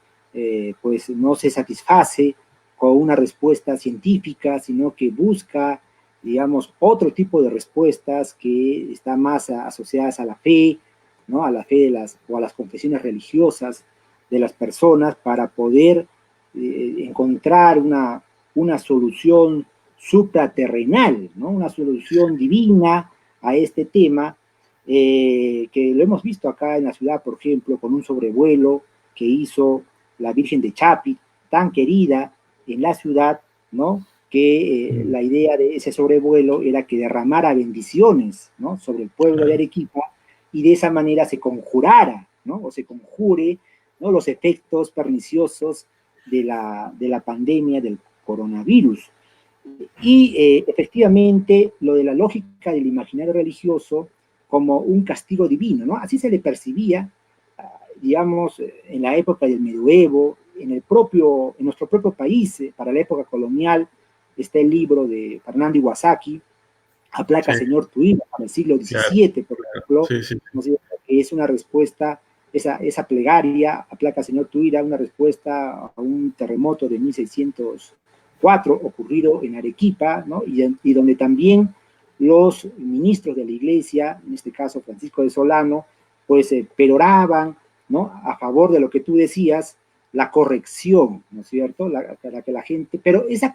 pues no se satisface con una respuesta científica, sino que busca, digamos, otro tipo de respuestas que están más asociadas a la fe, ¿no? A la fe o a las confesiones religiosas de las personas para poder encontrar una solución supraterrenal, ¿no? Una solución divina a este tema, que lo hemos visto acá en la ciudad, por ejemplo, con un sobrevuelo que hizo la Virgen de Chapi, tan querida en la ciudad, ¿no? Que la idea de ese sobrevuelo era que derramara bendiciones, ¿no? Sobre el pueblo de Arequipa, y de esa manera se conjurara, ¿no? O se conjure, ¿no? Los efectos perniciosos de la pandemia del coronavirus. Y efectivamente, lo de la lógica del imaginario religioso como un castigo divino, ¿no? Así se le percibía, digamos, en la época del medioevo, en nuestro propio país, para la época colonial, está el libro de Fernando Iwasaki, Aplaca Señor tu ira, para el siglo XVII, por ejemplo, ¿no? Que es una respuesta, esa plegaria, Aplaca Señor tu ira, una respuesta a un terremoto de 1604 ocurrido en Arequipa, ¿no? Y donde también los ministros de la iglesia, en este caso Francisco de Solano, pues peroraban, ¿no? A favor de lo que tú decías, la corrección, ¿no es cierto? Para que la gente, pero esa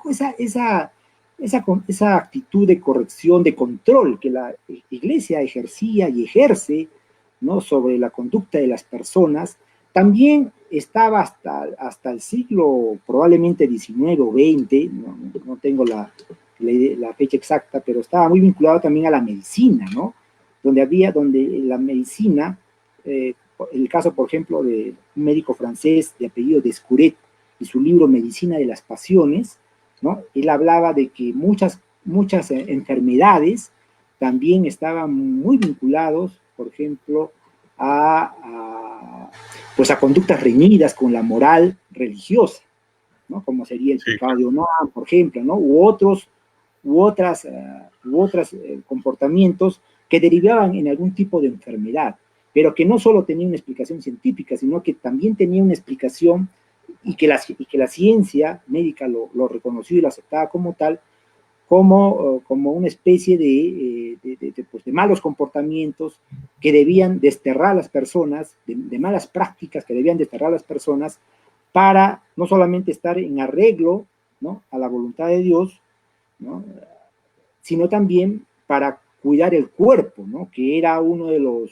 actitud de corrección, de control que la iglesia ejercía y ejerce, ¿no? Sobre la conducta de las personas, también estaba hasta el siglo probablemente XIX o XX, no tengo la fecha exacta, pero estaba muy vinculado también a la medicina, ¿no? Donde la medicina, el caso, por ejemplo, de un médico francés de apellido Descuret y su libro Medicina de las Pasiones, ¿no? Él hablaba de que muchas enfermedades también estaban muy vinculados, por ejemplo, pues a conductas reñidas con la moral religiosa, ¿no? Como sería el pecado de Onan, por ejemplo, ¿no? U otros comportamientos que derivaban en algún tipo de enfermedad, pero que no solo tenía una explicación científica, sino que también tenía una explicación y que la ciencia médica lo reconoció y lo aceptaba como tal, como una especie de malos comportamientos que debían desterrar a las personas, de malas prácticas que debían desterrar a las personas, para no solamente estar en arreglo, ¿no? A la voluntad de Dios, ¿no? Sino también para cuidar el cuerpo, ¿no? Que era uno de los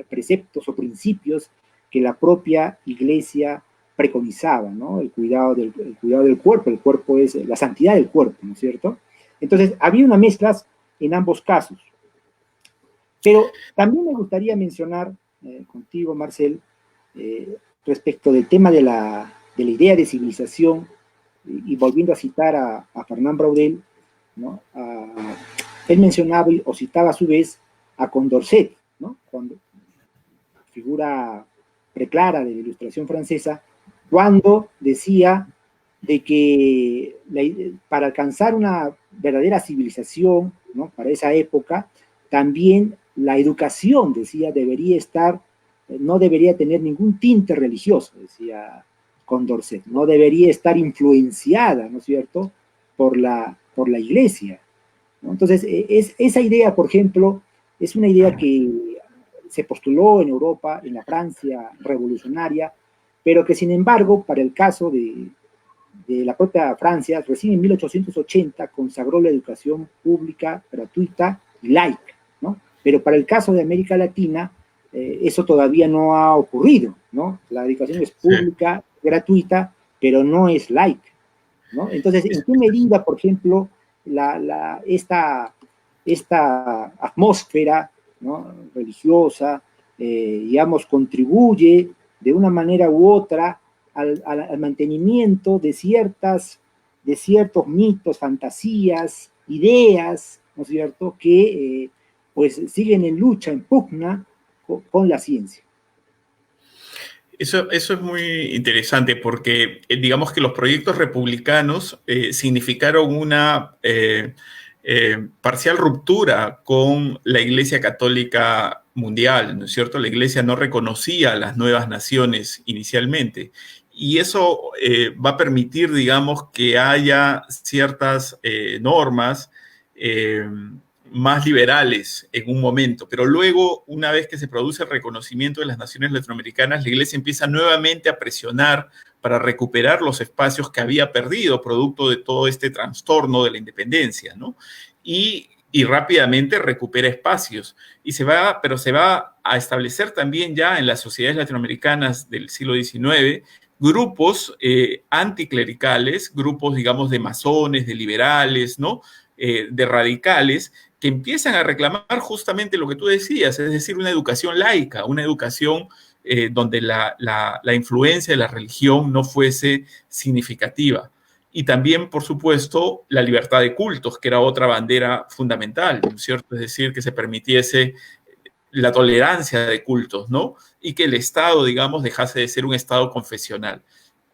preceptos o principios que la propia iglesia preconizaba, ¿no? El cuidado del cuerpo. El cuerpo es la santidad del cuerpo, ¿no es cierto? Entonces, había una mezcla en ambos casos. Pero también me gustaría mencionar contigo, Marcel, respecto del tema de la idea de civilización, y volviendo a citar a Fernán Braudel, ¿no? Él mencionaba o citaba a su vez a Condorcet, ¿no? Figura preclara de la Ilustración francesa, cuando decía de que para alcanzar una verdadera civilización, ¿no? Para esa época, también la educación, decía, no debería tener ningún tinte religioso, decía Condorcet, no debería estar influenciada, ¿no es cierto?, por la Iglesia, ¿no? Entonces, esa idea, por ejemplo, es una idea que se postuló en Europa, en la Francia revolucionaria, pero que sin embargo, para el caso de la propia Francia, recién en 1880 consagró la educación pública, gratuita y laica, ¿no? Pero para el caso de América Latina, eso todavía no ha ocurrido, ¿no? La educación es pública, sí, gratuita, pero no es laica, ¿no? Entonces, ¿en qué medida, por ejemplo, esta atmósfera, ¿no?, religiosa, digamos, contribuye de una manera u otra al mantenimiento de ciertos mitos, fantasías, ideas, ¿no es cierto?, que pues siguen en lucha, en pugna con la ciencia? Eso es muy interesante porque digamos que los proyectos republicanos significaron una parcial ruptura con la Iglesia Católica Mundial, ¿no es cierto? La Iglesia no reconocía a las nuevas naciones inicialmente y eso va a permitir, digamos, que haya ciertas normas más liberales en un momento, pero luego, una vez que se produce el reconocimiento de las naciones latinoamericanas, la Iglesia empieza nuevamente a presionar para recuperar los espacios que había perdido producto de todo este trastorno de la independencia, ¿no? Y rápidamente recupera espacios. Pero se va a establecer también ya en las sociedades latinoamericanas del siglo XIX grupos anticlericales, grupos, digamos, de masones, de liberales, ¿no?, de radicales, que empiezan a reclamar justamente lo que tú decías, es decir, una educación laica, una educación donde la influencia de la religión no fuese significativa. Y también, por supuesto, la libertad de cultos, que era otra bandera fundamental, ¿no es cierto? Es decir, que se permitiese la tolerancia de cultos, ¿no? Y que el Estado, digamos, dejase de ser un Estado confesional.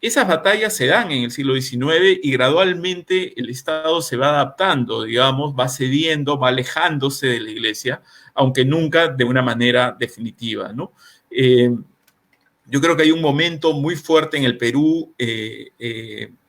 Esas batallas se dan en el siglo XIX y gradualmente el Estado se va adaptando, digamos, va cediendo, va alejándose de la Iglesia, aunque nunca de una manera definitiva, ¿no? Yo creo que hay un momento muy fuerte en el Perú,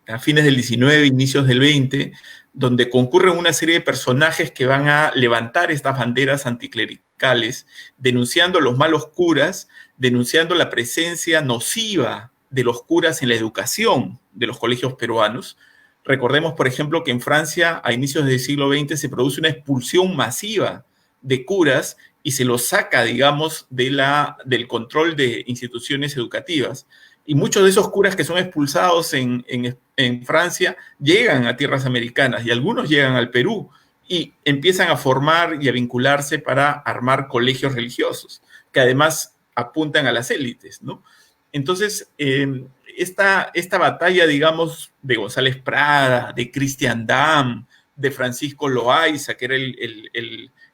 a fines del XIX, inicios del XX, donde concurren una serie de personajes que van a levantar estas banderas anticlericales, denunciando los malos curas, denunciando la presencia nociva de los curas en la educación de los colegios peruanos. Recordemos, por ejemplo, que en Francia, a inicios del siglo XX, se produce una expulsión masiva de curas y se los saca, digamos, del control de instituciones educativas. Y muchos de esos curas que son expulsados en Francia llegan a tierras americanas y algunos llegan al Perú y empiezan a formar y a vincularse para armar colegios religiosos, que además apuntan a las élites, ¿no? Entonces, esta batalla, digamos, de González Prada, de Cristian Dam, de Francisco Loaiza, que era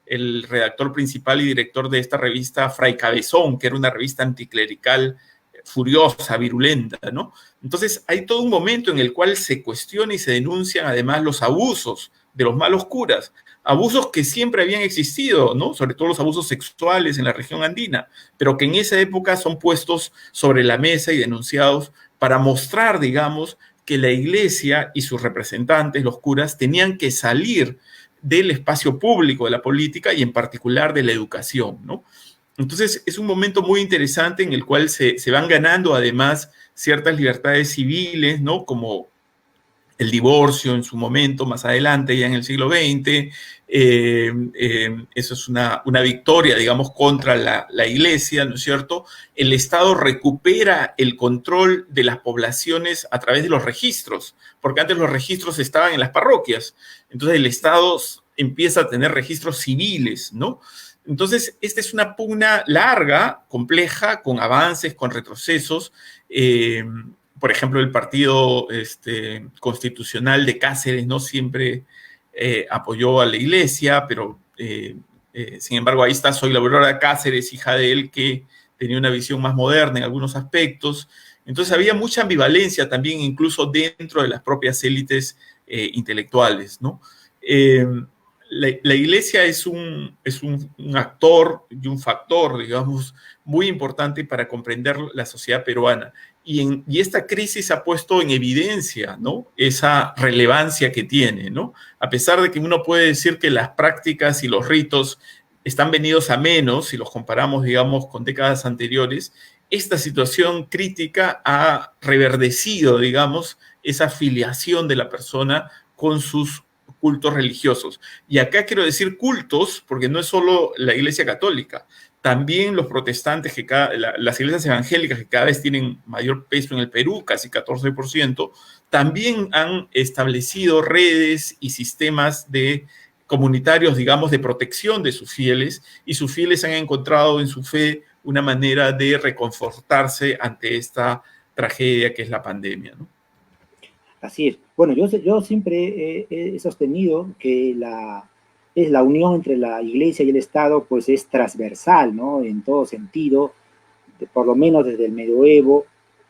el redactor principal y director de esta revista Fray Cabezón, que era una revista anticlerical furiosa, virulenta, ¿no? Entonces hay todo un momento en el cual se cuestiona y se denuncian además los abusos de los malos curas, abusos que siempre habían existido, ¿no?, sobre todo los abusos sexuales en la región andina, pero que en esa época son puestos sobre la mesa y denunciados para mostrar, digamos, que la Iglesia y sus representantes, los curas, tenían que salir del espacio público de la política y en particular de la educación, ¿no? Entonces es un momento muy interesante en el cual se van ganando además ciertas libertades civiles, ¿no?, como el divorcio en su momento, más adelante, ya en el siglo XX. Eso es una victoria, digamos, contra la Iglesia, ¿no es cierto? El Estado recupera el control de las poblaciones a través de los registros, porque antes los registros estaban en las parroquias. Entonces el Estado empieza a tener registros civiles, ¿no? Entonces, esta es una pugna larga, compleja, con avances, con retrocesos. Por ejemplo, el Partido Constitucional de Cáceres no siempre apoyó a la Iglesia, pero sin embargo ahí está Zoila Aurora Cáceres, hija de él, que tenía una visión más moderna en algunos aspectos. Entonces había mucha ambivalencia también, incluso dentro de las propias élites intelectuales, ¿no? la iglesia es un actor y un factor, digamos, muy importante para comprender la sociedad peruana. Y esta crisis ha puesto en evidencia, ¿no?, esa relevancia que tiene, ¿no? A pesar de que uno puede decir que las prácticas y los ritos están venidos a menos, si los comparamos, digamos, con décadas anteriores, esta situación crítica ha reverdecido, digamos, esa filiación de la persona con sus cultos religiosos. Y acá quiero decir cultos, porque no es solo la Iglesia Católica, también los protestantes, las iglesias evangélicas que cada vez tienen mayor peso en el Perú, casi 14%, también han establecido redes y sistemas de comunitarios, digamos, de protección de sus fieles, y sus fieles han encontrado en su fe una manera de reconfortarse ante esta tragedia que es la pandemia, ¿no? Así es. Bueno, yo siempre he sostenido que la unión entre la Iglesia y el Estado pues es transversal, ¿no? En todo sentido, por lo menos desde el medioevo,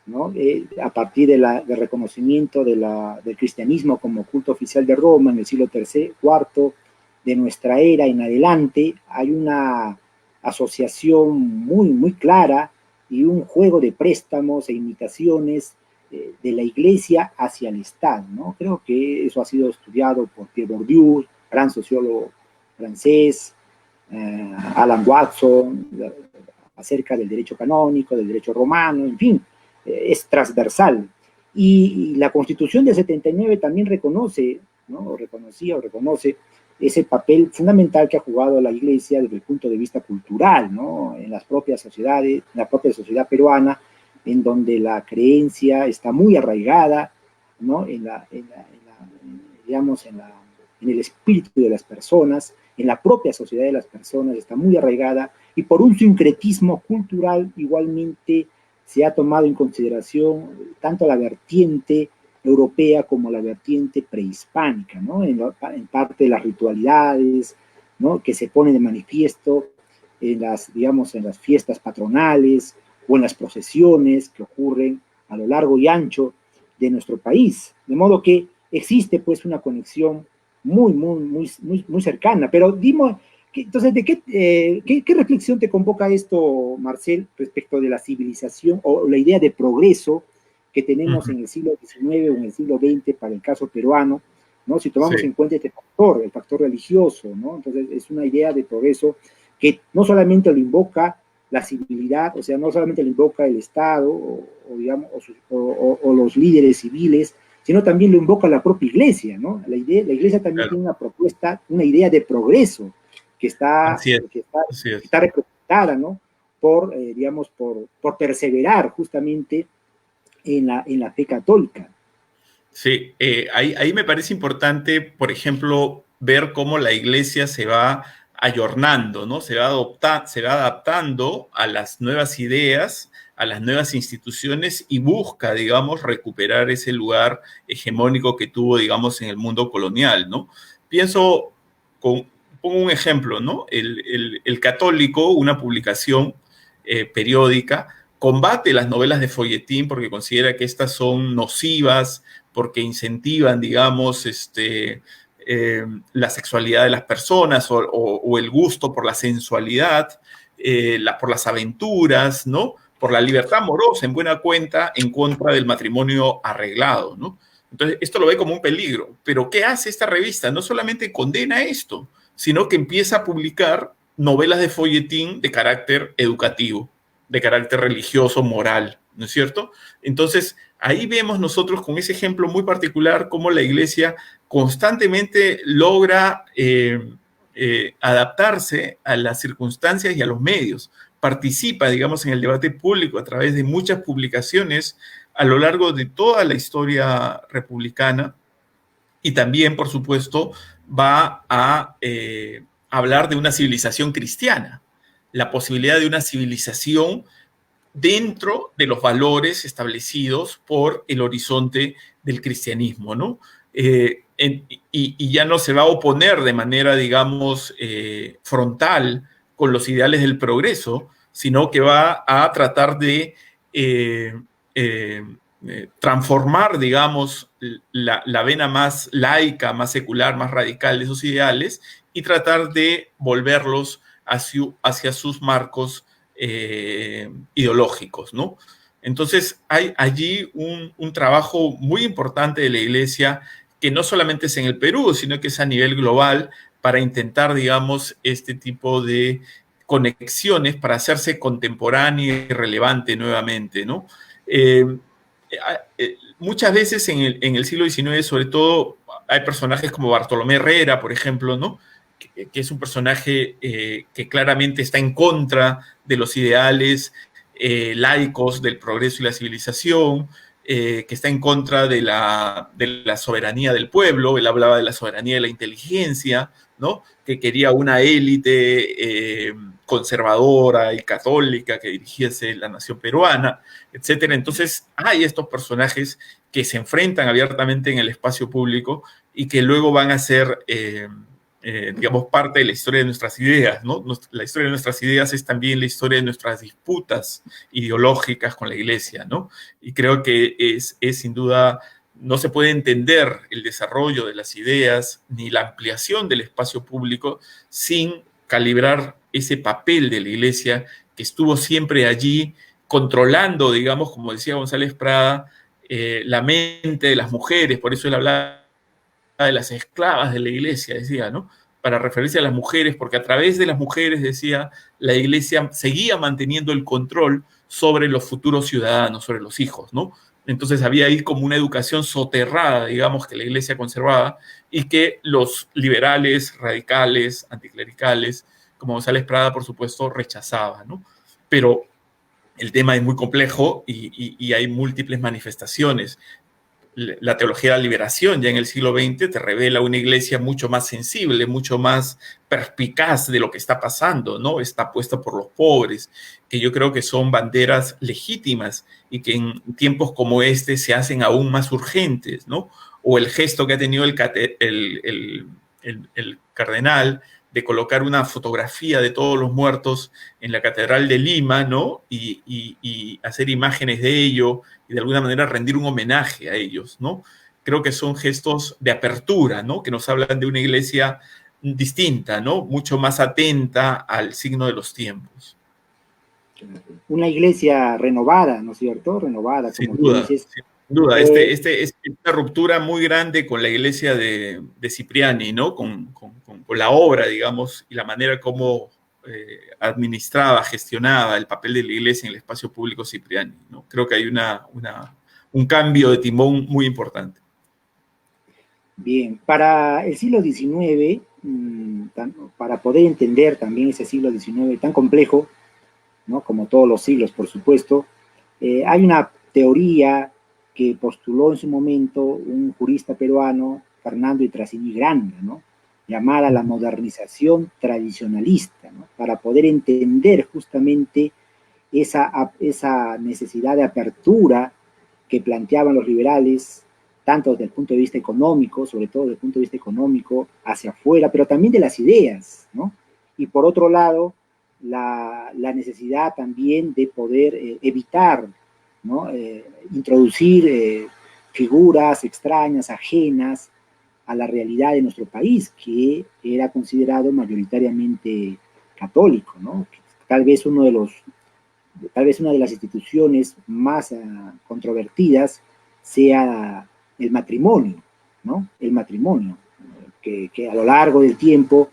¿no? A partir del reconocimiento del cristianismo como culto oficial de Roma en el siglo III, IV de nuestra era en adelante, hay una asociación muy clara y un juego de préstamos e imitaciones de la Iglesia hacia el Estado, ¿no? Creo que eso ha sido estudiado por Pierre Bourdieu, gran sociólogo francés, Alan Watson, acerca del derecho canónico, del derecho romano, en fin, es transversal. Y la Constitución del 79 también reconoce, ¿no? Reconocía o reconoce ese papel fundamental que ha jugado la Iglesia desde el punto de vista cultural, ¿no? En las propias sociedades, en la propia sociedad peruana, en donde la creencia está muy arraigada, ¿no? Digamos, en el espíritu de las personas, en la propia sociedad de las personas, está muy arraigada, y por un sincretismo cultural igualmente se ha tomado en consideración tanto la vertiente europea como la vertiente prehispánica, ¿no? En parte de las ritualidades, ¿no?, que se ponen de manifiesto digamos, en las fiestas patronales o en las procesiones que ocurren a lo largo y ancho de nuestro país. De modo que existe pues una conexión muy cercana. Pero dime, entonces, ¿qué reflexión te convoca esto, Marcel, respecto de la civilización o la idea de progreso que tenemos en el siglo XIX o en el siglo XX para el caso peruano, ¿no? Si tomamos en cuenta este factor, el factor religioso, ¿no? Entonces es una idea de progreso que no solamente lo invoca la civilidad, o sea, no solamente lo invoca el Estado digamos, o los líderes civiles, sino también lo invoca la propia Iglesia, ¿no? La Iglesia también tiene una propuesta, una idea de progreso que está representada, ¿no? Digamos, por perseverar justamente en la fe católica. Sí, ahí me parece importante, por ejemplo, ver cómo la Iglesia se va ayornando, ¿no? Se va adaptando a las nuevas ideas, a las nuevas instituciones, y busca, digamos, recuperar ese lugar hegemónico que tuvo, digamos, en el mundo colonial, ¿no? Pongo un ejemplo, ¿no? El Católico, una publicación periódica, combate las novelas de folletín porque considera que estas son nocivas, porque incentivan, digamos, la sexualidad de las personas o el gusto por la sensualidad, por las aventuras, ¿no? Por la libertad amorosa, en buena cuenta, en contra del matrimonio arreglado, ¿no? Entonces, esto lo ve como un peligro. Pero ¿qué hace esta revista? No solamente condena esto, sino que empieza a publicar novelas de folletín de carácter educativo, de carácter religioso, moral, ¿no es cierto? Entonces, ahí vemos nosotros con ese ejemplo muy particular cómo la Iglesia constantemente logra adaptarse a las circunstancias y a los medios. Participa, digamos, en el debate público a través de muchas publicaciones a lo largo de toda la historia republicana, y también, por supuesto, va a hablar de una civilización cristiana, la posibilidad de una civilización dentro de los valores establecidos por el horizonte del cristianismo, ¿no? Y ya no se va a oponer de manera, digamos, frontal con los ideales del progreso, sino que va a tratar de transformar, digamos, la vena más laica, más secular, más radical de esos ideales, y tratar de volverlos hacia sus marcos ideológicos, ¿no? Entonces, hay allí un trabajo muy importante de la Iglesia, que no solamente es en el Perú, sino que es a nivel global, para intentar, digamos, este tipo de conexiones para hacerse contemporáneo y relevante nuevamente, ¿no? Muchas veces en el siglo XIX, sobre todo, hay personajes como Bartolomé Herrera, por ejemplo, ¿no? Que es un personaje que claramente está en contra de los ideales laicos del progreso y la civilización, que está en contra de la soberanía del pueblo. Él hablaba de la soberanía de la inteligencia, ¿no? Que quería una élite conservadora y católica que dirigiese la nación peruana, etcétera. Entonces, hay estos personajes que se enfrentan abiertamente en el espacio público y que luego van a ser, digamos, parte de la historia de nuestras ideas, ¿no? La historia de nuestras ideas es también la historia de nuestras disputas ideológicas con la Iglesia, ¿no? Y creo que es sin duda, no se puede entender el desarrollo de las ideas ni la ampliación del espacio público sin calibrar ese papel de la Iglesia que estuvo siempre allí controlando, digamos, como decía González Prada, la mente de las mujeres. Por eso él hablaba de las esclavas de la Iglesia, decía, ¿no? Para referirse a las mujeres, porque a través de las mujeres, decía, la Iglesia seguía manteniendo el control sobre los futuros ciudadanos, sobre los hijos, ¿no? Entonces había ahí como una educación soterrada, digamos, que la Iglesia conservaba y que los liberales, radicales, anticlericales, como González Prada, por supuesto, rechazaban, ¿no? Pero el tema es muy complejo y hay múltiples manifestaciones. La teología de la liberación ya en el siglo XX te revela una iglesia mucho más sensible, mucho más perspicaz de lo que está pasando, ¿no? Está puesta por los pobres, que yo creo que son banderas legítimas y que en tiempos como este se hacen aún más urgentes, ¿no? O el gesto que ha tenido el cardenal de colocar una fotografía de todos los muertos en la Catedral de Lima, ¿no? Y hacer imágenes de ello y de alguna manera rendir un homenaje a ellos, ¿no? Creo que son gestos de apertura, ¿no? Que nos hablan de una iglesia distinta, ¿no? Mucho más atenta al signo de los tiempos. Una iglesia renovada, ¿no es cierto? Renovada, Sin como tú duda, dices. sin duda. Esta ruptura muy grande con la iglesia de Cipriani, ¿no? Con la obra, digamos, y la manera como administraba, gestionaba el papel de la iglesia en el espacio público Cipriani, ¿no? Creo que hay un cambio de timón muy importante. Bien, para el siglo XIX, para poder entender también ese siglo XIX tan complejo, ¿no? Como todos los siglos, por supuesto, hay una teoría que postuló en su momento un jurista peruano, Fernando Itracini Granda, ¿no? Llamada la modernización tradicionalista, ¿no? Para poder entender justamente esa necesidad de apertura que planteaban los liberales, tanto desde el punto de vista económico, sobre todo desde el punto de vista económico, hacia afuera, pero también de las ideas, ¿no? Y por otro lado, la necesidad también de poder evitar, ¿no? Introducir figuras extrañas, ajenas a la realidad de nuestro país, que era considerado mayoritariamente católico, ¿no? Tal vez una de las instituciones más controvertidas sea el matrimonio, ¿no? El matrimonio, que a lo largo del tiempo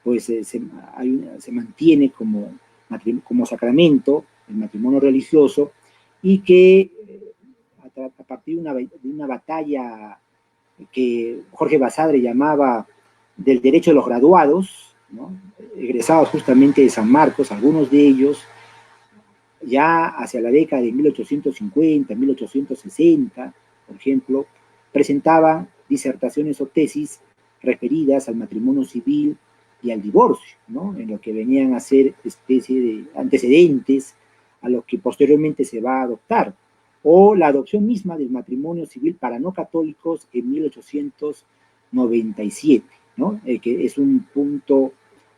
pues se mantiene como sacramento, el matrimonio religioso, y que a partir de una batalla que Jorge Basadre llamaba del derecho de los graduados, ¿no? Egresados justamente de San Marcos, algunos de ellos, ya hacia la década de 1850, 1860, por ejemplo, presentaban disertaciones o tesis referidas al matrimonio civil y al divorcio, ¿no? En lo que venían a ser especie de antecedentes a lo que posteriormente se va a adoptar, o la adopción misma del matrimonio civil para no católicos en 1897, ¿no? Que es un punto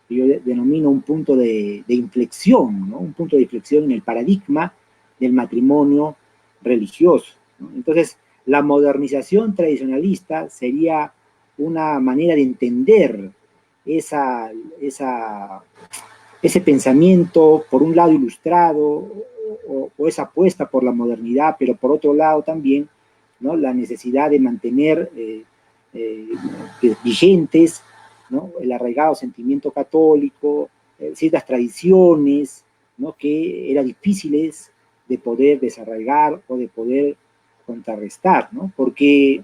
que yo denomino un punto de inflexión, ¿no? Un punto de inflexión en el paradigma del matrimonio religioso, ¿no? Entonces, la modernización tradicionalista sería una manera de entender esa, esa, ese pensamiento, por un lado ilustrado, o esa apuesta por la modernidad, pero por otro lado también, ¿no?, la necesidad de mantener vigentes, ¿no?, el arraigado sentimiento católico, ciertas tradiciones, ¿no?, que eran difíciles de poder desarraigar o de poder contrarrestar, ¿no? Porque,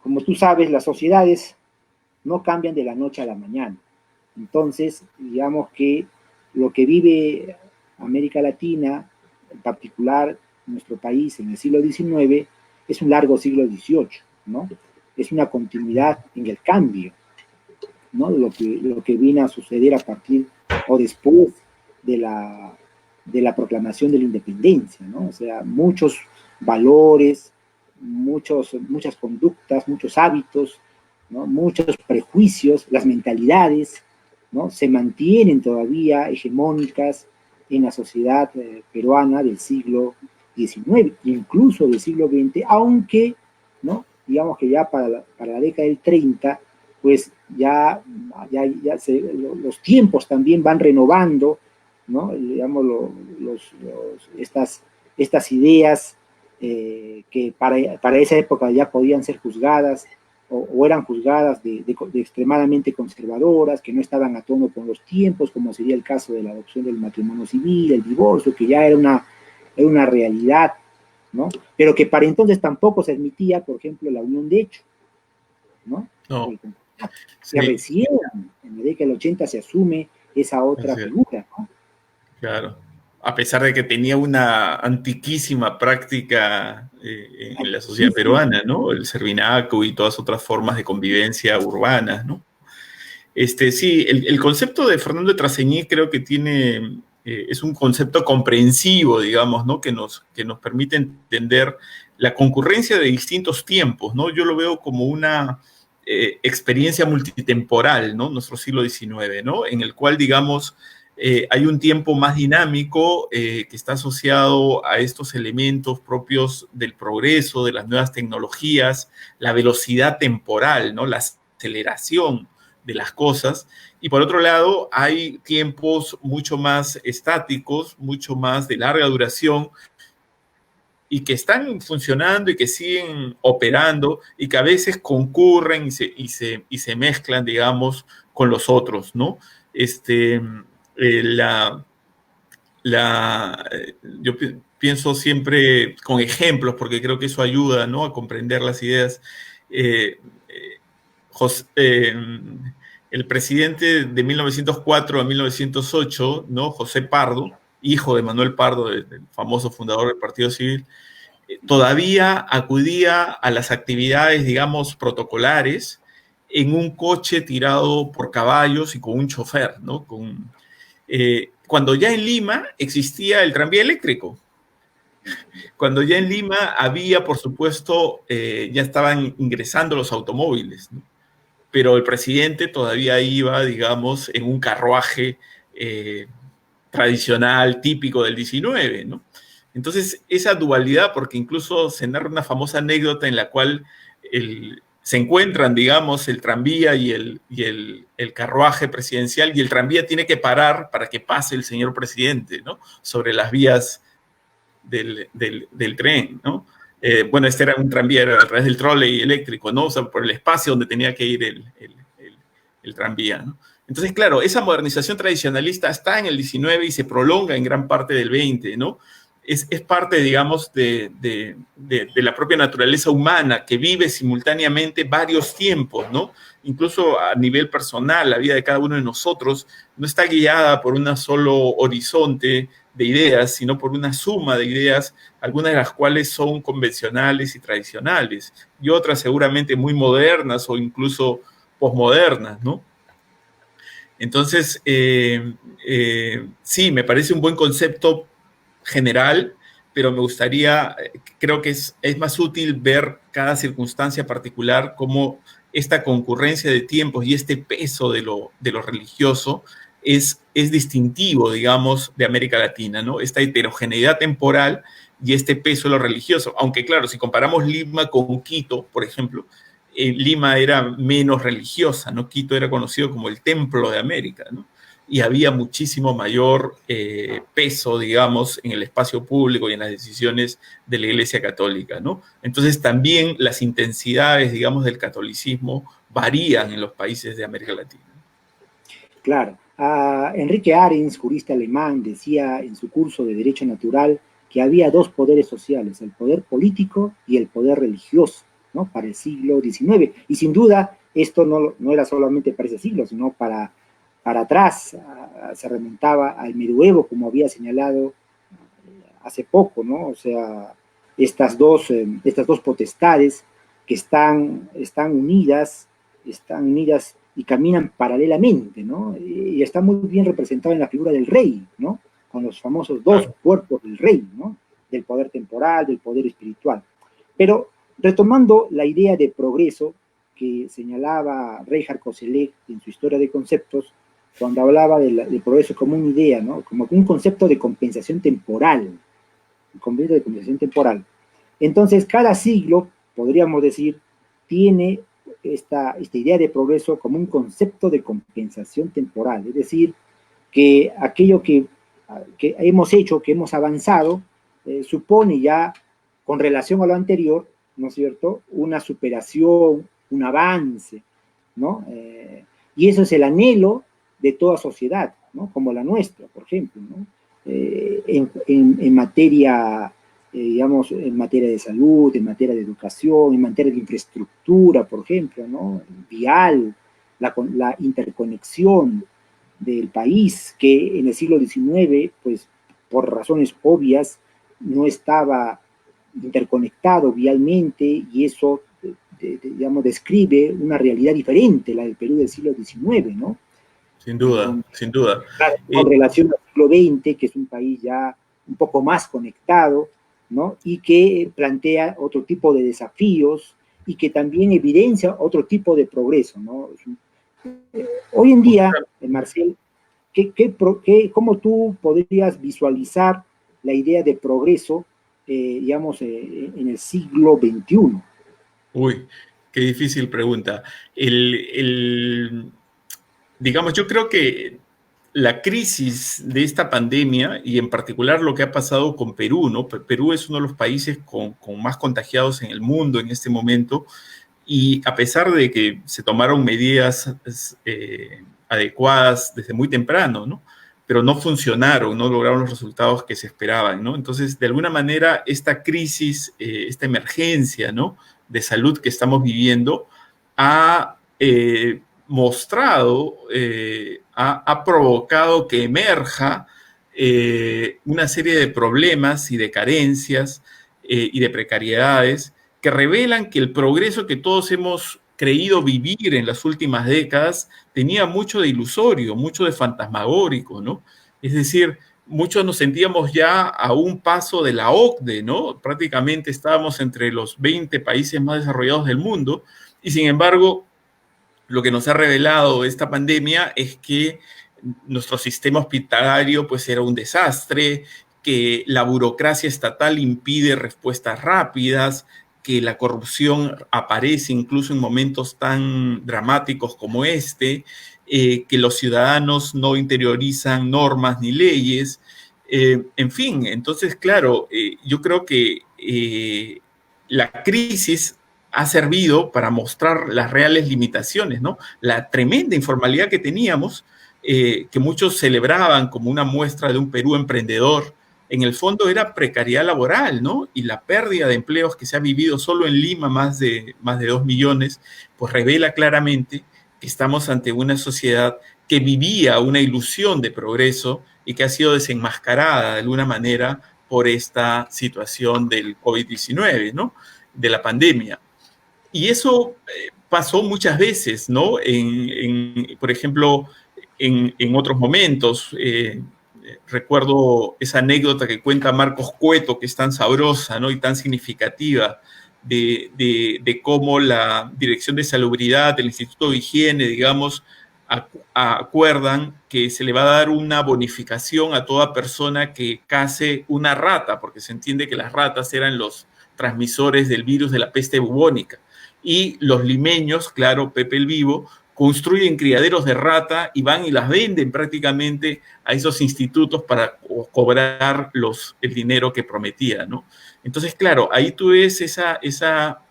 como tú sabes, las sociedades no cambian de la noche a la mañana. Entonces, digamos que lo que vive América Latina, en particular nuestro país en el siglo XIX, es un largo siglo XVIII, ¿no? Es una continuidad en el cambio, ¿no? Lo que vino a suceder a partir o después de la proclamación de la independencia, ¿no? O sea, muchos valores, muchas conductas, muchos hábitos, ¿no?, muchos prejuicios, las mentalidades, ¿no?, se mantienen todavía hegemónicas en la sociedad peruana del siglo XIX, incluso del siglo XX, aunque, ¿no?, digamos que ya para la década del 30, pues los tiempos también van renovando, ¿no?, digamos, estas ideas que para esa época ya podían ser juzgadas o eran juzgadas de extremadamente conservadoras, que no estaban a tono con los tiempos, como sería el caso de la adopción del matrimonio civil, el divorcio, que ya era una realidad, ¿no? Pero que para entonces tampoco se admitía, por ejemplo, la unión de hecho, ¿no? No. Sí. Que recién en la década del 80 se asume esa otra figura, ¿no? Claro. A pesar de que tenía una antiquísima práctica en la sociedad peruana, ¿no? El servinaco y todas otras formas de convivencia urbanas, ¿no? Sí, el concepto de Fernando de Trasseñí creo que tiene, es un concepto comprensivo, digamos, ¿no?, que nos permite entender la concurrencia de distintos tiempos, ¿no? Yo lo veo como una experiencia multitemporal, ¿no? Nuestro siglo XIX, ¿no? En el cual, digamos, hay un tiempo más dinámico que está asociado a estos elementos propios del progreso, de las nuevas tecnologías, la velocidad temporal, ¿no?, la aceleración de las cosas. Y por otro lado, hay tiempos mucho más estáticos, mucho más de larga duración, y que están funcionando y que siguen operando y que a veces concurren y se mezclan, digamos, con los otros, ¿no? Yo pienso siempre con ejemplos, porque creo que eso ayuda, ¿no?, a comprender las ideas. El presidente de 1904 a 1908, ¿no?, José Pardo, hijo de Manuel Pardo, el famoso fundador del Partido Civil, todavía acudía a las actividades, digamos, protocolares en un coche tirado por caballos y con un chofer, ¿no? Cuando ya en Lima existía el tranvía eléctrico. Cuando ya en Lima había, por supuesto, ya estaban ingresando los automóviles, ¿no? Pero el presidente todavía iba, digamos, en un carruaje tradicional, típico del 19, ¿no? Entonces, esa dualidad, porque incluso se narra una famosa anécdota en la cual se encuentran, digamos, el tranvía y el carruaje presidencial, y el tranvía tiene que parar para que pase el señor presidente, ¿no?, sobre las vías del tren, ¿no? Bueno, este era un tranvía, era a través del troley eléctrico, ¿no? O sea, por el espacio donde tenía que ir el tranvía, ¿no? Entonces, claro, esa modernización tradicionalista está en el 19 y se prolonga en gran parte del 20, ¿no? Es parte, digamos, de la propia naturaleza humana, que vive simultáneamente varios tiempos, ¿no? Incluso a nivel personal, la vida de cada uno de nosotros no está guiada por un solo horizonte de ideas, sino por una suma de ideas, algunas de las cuales son convencionales y tradicionales, y otras seguramente muy modernas o incluso posmodernas, ¿no? Entonces, sí, me parece un buen concepto general, pero me gustaría, creo que es más útil ver cada circunstancia particular, como esta concurrencia de tiempos y este peso de lo religioso es distintivo, digamos, de América Latina, ¿no? Esta heterogeneidad temporal y este peso de lo religioso. Aunque, claro, si comparamos Lima con Quito, por ejemplo, Lima era menos religiosa, ¿no? Quito era conocido como el templo de América, ¿no? Y había muchísimo mayor peso, digamos, en el espacio público y en las decisiones de la Iglesia Católica, ¿no? Entonces también las intensidades, digamos, del catolicismo varían en los países de América Latina. Claro. Enrique Arens, jurista alemán, decía en su curso de Derecho Natural que había dos poderes sociales, el poder político y el poder religioso, ¿no? Para el siglo XIX. Y sin duda, esto no era solamente para ese siglo, sino para atrás, se remontaba al medioevo, como había señalado hace poco, ¿no? O sea, estas dos potestades que están unidas y caminan paralelamente, ¿no? Y está muy bien representado en la figura del rey, ¿no? Con los famosos dos cuerpos del rey, ¿no? Del poder temporal, del poder espiritual. Pero retomando la idea de progreso que señalaba Reinhard Koselleck en su Historia de Conceptos, cuando hablaba del progreso como una idea, ¿no? Como un concepto de compensación temporal, Entonces, cada siglo, podríamos decir, tiene esta idea de progreso como un concepto de compensación temporal, es decir, que aquello que hemos hecho, que hemos avanzado, supone ya, con relación a lo anterior, ¿no es cierto?, una superación, un avance, ¿no? Y eso es el anhelo de toda sociedad, ¿no? Como la nuestra, por ejemplo, ¿no? En materia, digamos, en materia de salud, en materia de educación, en materia de infraestructura, por ejemplo, ¿no? Vial, la interconexión del país, que en el siglo XIX, pues, por razones obvias, no estaba interconectado vialmente, y eso, digamos, describe una realidad diferente, la del Perú del siglo XIX, ¿no? Sin duda, sin duda. Claro, con relación al siglo XX, que es un país ya un poco más conectado, ¿no? Y que plantea otro tipo de desafíos y que también evidencia otro tipo de progreso, ¿no? Hoy en día, Marcel, ¿cómo tú podrías visualizar la idea de progreso, digamos, en el siglo XXI? Uy, qué difícil pregunta. Digamos, yo creo que la crisis de esta pandemia y en particular lo que ha pasado con Perú, ¿no? Perú es uno de los países con más contagiados en el mundo en este momento, y a pesar de que se tomaron medidas adecuadas desde muy temprano, ¿no? Pero no funcionaron, no lograron los resultados que se esperaban, ¿no? Entonces, de alguna manera, esta crisis, esta emergencia, ¿no?, de salud que estamos viviendo ha mostrado, ha provocado que emerja una serie de problemas y de carencias y de precariedades que revelan que el progreso que todos hemos creído vivir en las últimas décadas tenía mucho de ilusorio, mucho de fantasmagórico, ¿no? Es decir, muchos nos sentíamos ya a un paso de la OCDE, ¿no? Prácticamente estábamos entre los 20 países más desarrollados del mundo, y sin embargo, lo que nos ha revelado esta pandemia es que nuestro sistema hospitalario pues era un desastre, que la burocracia estatal impide respuestas rápidas, que la corrupción aparece incluso en momentos tan dramáticos como este, que los ciudadanos no interiorizan normas ni leyes, en fin, entonces, claro, yo creo que la crisis ha servido para mostrar las reales limitaciones, ¿no? La tremenda informalidad que teníamos, que muchos celebraban como una muestra de un Perú emprendedor, en el fondo era precariedad laboral, ¿no? Y la pérdida de empleos que se ha vivido solo en Lima, más de 2 millones, pues revela claramente que estamos ante una sociedad que vivía una ilusión de progreso y que ha sido desenmascarada de alguna manera por esta situación del COVID-19, ¿no? De la pandemia. Y eso pasó muchas veces, ¿no? Por ejemplo, en otros momentos. Recuerdo esa anécdota que cuenta Marcos Cueto, que es tan sabrosa, ¿no?, y tan significativa, de cómo la Dirección de Salubridad, el Instituto de Higiene, digamos, acuerdan que se le va a dar una bonificación a toda persona que case una rata, porque se entiende que las ratas eran los transmisores del virus de la peste bubónica. Y los limeños, claro, Pepe el Vivo, construyen criaderos de rata y van y las venden prácticamente a esos institutos para cobrar el dinero que prometía, ¿no? Entonces, claro, ahí tú ves esa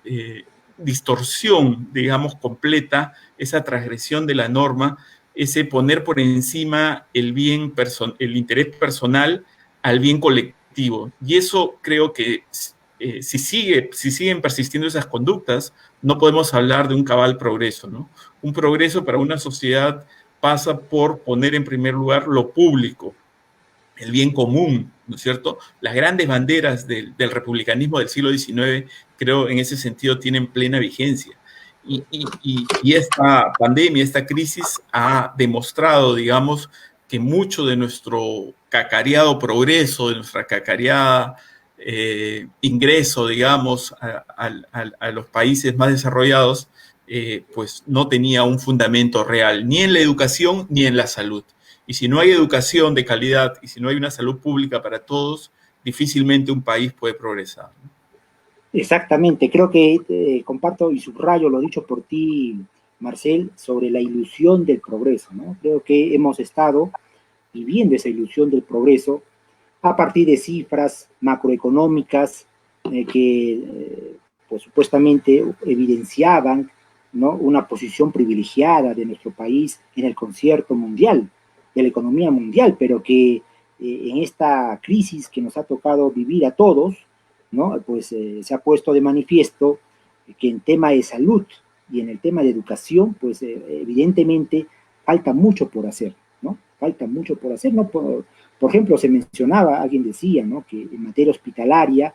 distorsión, digamos, completa, esa transgresión de la norma, ese poner por encima el interés personal al bien colectivo. Y eso creo que si siguen persistiendo esas conductas, no podemos hablar de un cabal progreso, ¿no? Un progreso para una sociedad pasa por poner en primer lugar lo público, el bien común, ¿no es cierto? Las grandes banderas del republicanismo del siglo XIX, creo, en ese sentido, tienen plena vigencia. Y esta pandemia, esta crisis, ha demostrado, digamos, que mucho de nuestro cacareado progreso, de nuestra cacareada ingreso, digamos, a los países más desarrollados, pues no tenía un fundamento real, ni en la educación ni en la salud. Y si no hay educación de calidad y si no hay una salud pública para todos, difícilmente un país puede progresar. Exactamente, creo que comparto y subrayo lo dicho por ti, Marcel, sobre la ilusión del progreso, ¿no? Creo que hemos estado viviendo esa ilusión del progreso a partir de cifras macroeconómicas que pues supuestamente evidenciaban, ¿no?, una posición privilegiada de nuestro país en el concierto mundial, de la economía mundial, pero que en esta crisis que nos ha tocado vivir a todos, ¿no?, pues se ha puesto de manifiesto que en tema de salud y en el tema de educación, pues evidentemente falta mucho por hacer, ¿no? Falta mucho por hacer, ¿no? Por ejemplo, se mencionaba, alguien decía, ¿no?, que en materia hospitalaria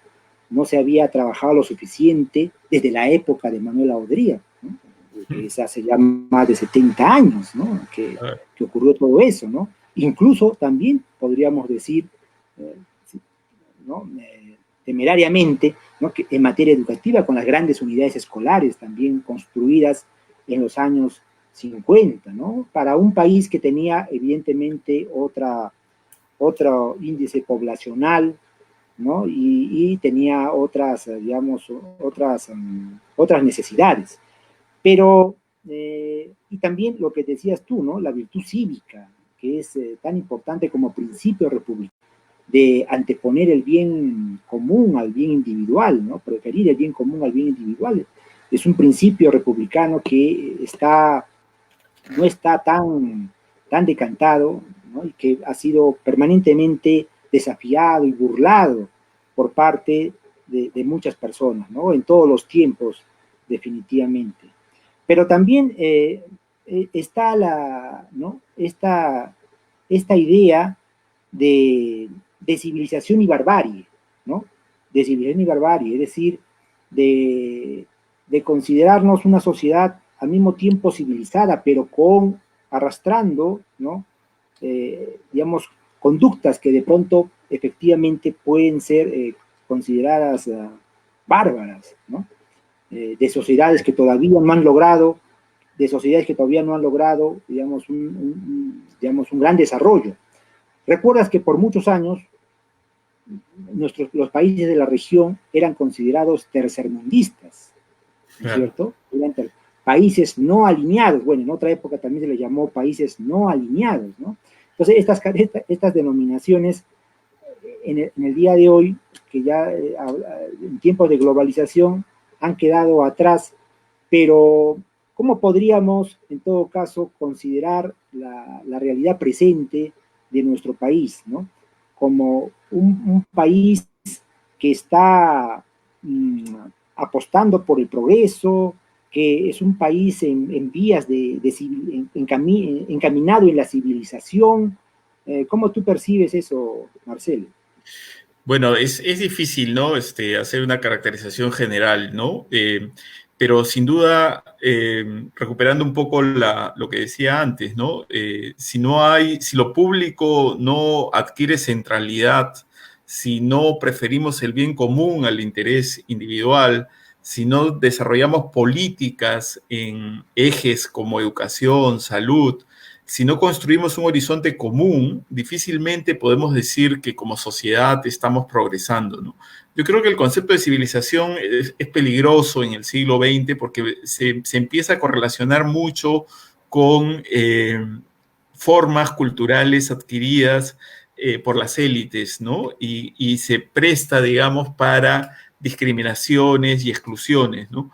no se había trabajado lo suficiente desde la época de Manuel Aodría, ¿no?, que es hace ya más de 70 años, ¿no?, que ocurrió todo eso, ¿no? Incluso también podríamos decir, ¿no?, temerariamente, ¿no?, que en materia educativa, con las grandes unidades escolares también construidas en los años 50, ¿no? Para un país que tenía evidentemente otro índice poblacional, ¿no? Y tenía otras, digamos, otras necesidades. Pero, y también lo que decías tú, ¿no?, la virtud cívica, que es tan importante como principio republicano, de anteponer el bien común al bien individual, ¿no?, preferir el bien común al bien individual. Es un principio republicano que no está tan decantado, ¿no?, y que ha sido permanentemente desafiado y burlado por parte de muchas personas, ¿no?, en todos los tiempos, definitivamente. Pero también está ¿no?, esta idea de civilización y barbarie, ¿no? De civilización y barbarie, es decir, de considerarnos una sociedad al mismo tiempo civilizada, pero arrastrando, ¿no?, digamos, conductas que de pronto efectivamente pueden ser consideradas bárbaras, ¿no? De sociedades que todavía no han logrado, digamos, un gran desarrollo. Recuerdas que por muchos años los países de la región eran considerados tercermundistas, ¿no es cierto? Eran países no alineados. Bueno, en otra época también se les llamó países no alineados, ¿no? Entonces, estas denominaciones en el día de hoy, que ya en tiempos de globalización han quedado atrás, pero ¿cómo podríamos, en todo caso, considerar la realidad presente de nuestro país, ¿no?, como un país que está apostando por el progreso, que es un país en vías encaminado en la civilización? ¿Cómo tú percibes eso, Marcelo? Bueno, es difícil, ¿no?, hacer una caracterización general, ¿no? Pero sin duda, recuperando un poco lo que decía antes, ¿no? Si lo público no adquiere centralidad, si no preferimos el bien común al interés individual, si no desarrollamos políticas en ejes como educación, salud, si no construimos un horizonte común, difícilmente podemos decir que como sociedad estamos progresando, ¿no? Yo creo que el concepto de civilización es peligroso en el siglo XX porque se empieza a correlacionar mucho con formas culturales adquiridas por las élites, ¿no? Y se presta, digamos, para discriminaciones y exclusiones, ¿no?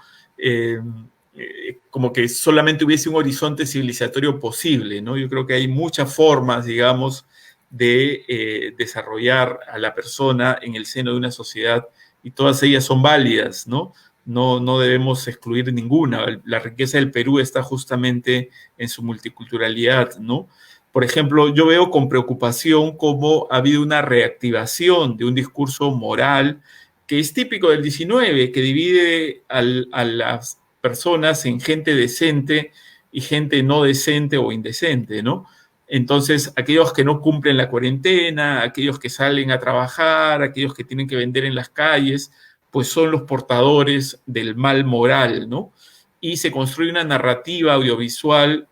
Como que solamente hubiese un horizonte civilizatorio posible, ¿no? Yo creo que hay muchas formas, digamos, de desarrollar a la persona en el seno de una sociedad y todas ellas son válidas, ¿no? No debemos excluir ninguna. La riqueza del Perú está justamente en su multiculturalidad, ¿no? Por ejemplo, yo veo con preocupación cómo ha habido una reactivación de un discurso moral que es típico del 19, que divide a las personas en gente decente y gente no decente o indecente, ¿no? Entonces, aquellos que no cumplen la cuarentena, aquellos que salen a trabajar, aquellos que tienen que vender en las calles, pues son los portadores del mal moral, ¿no? Y se construye una narrativa audiovisual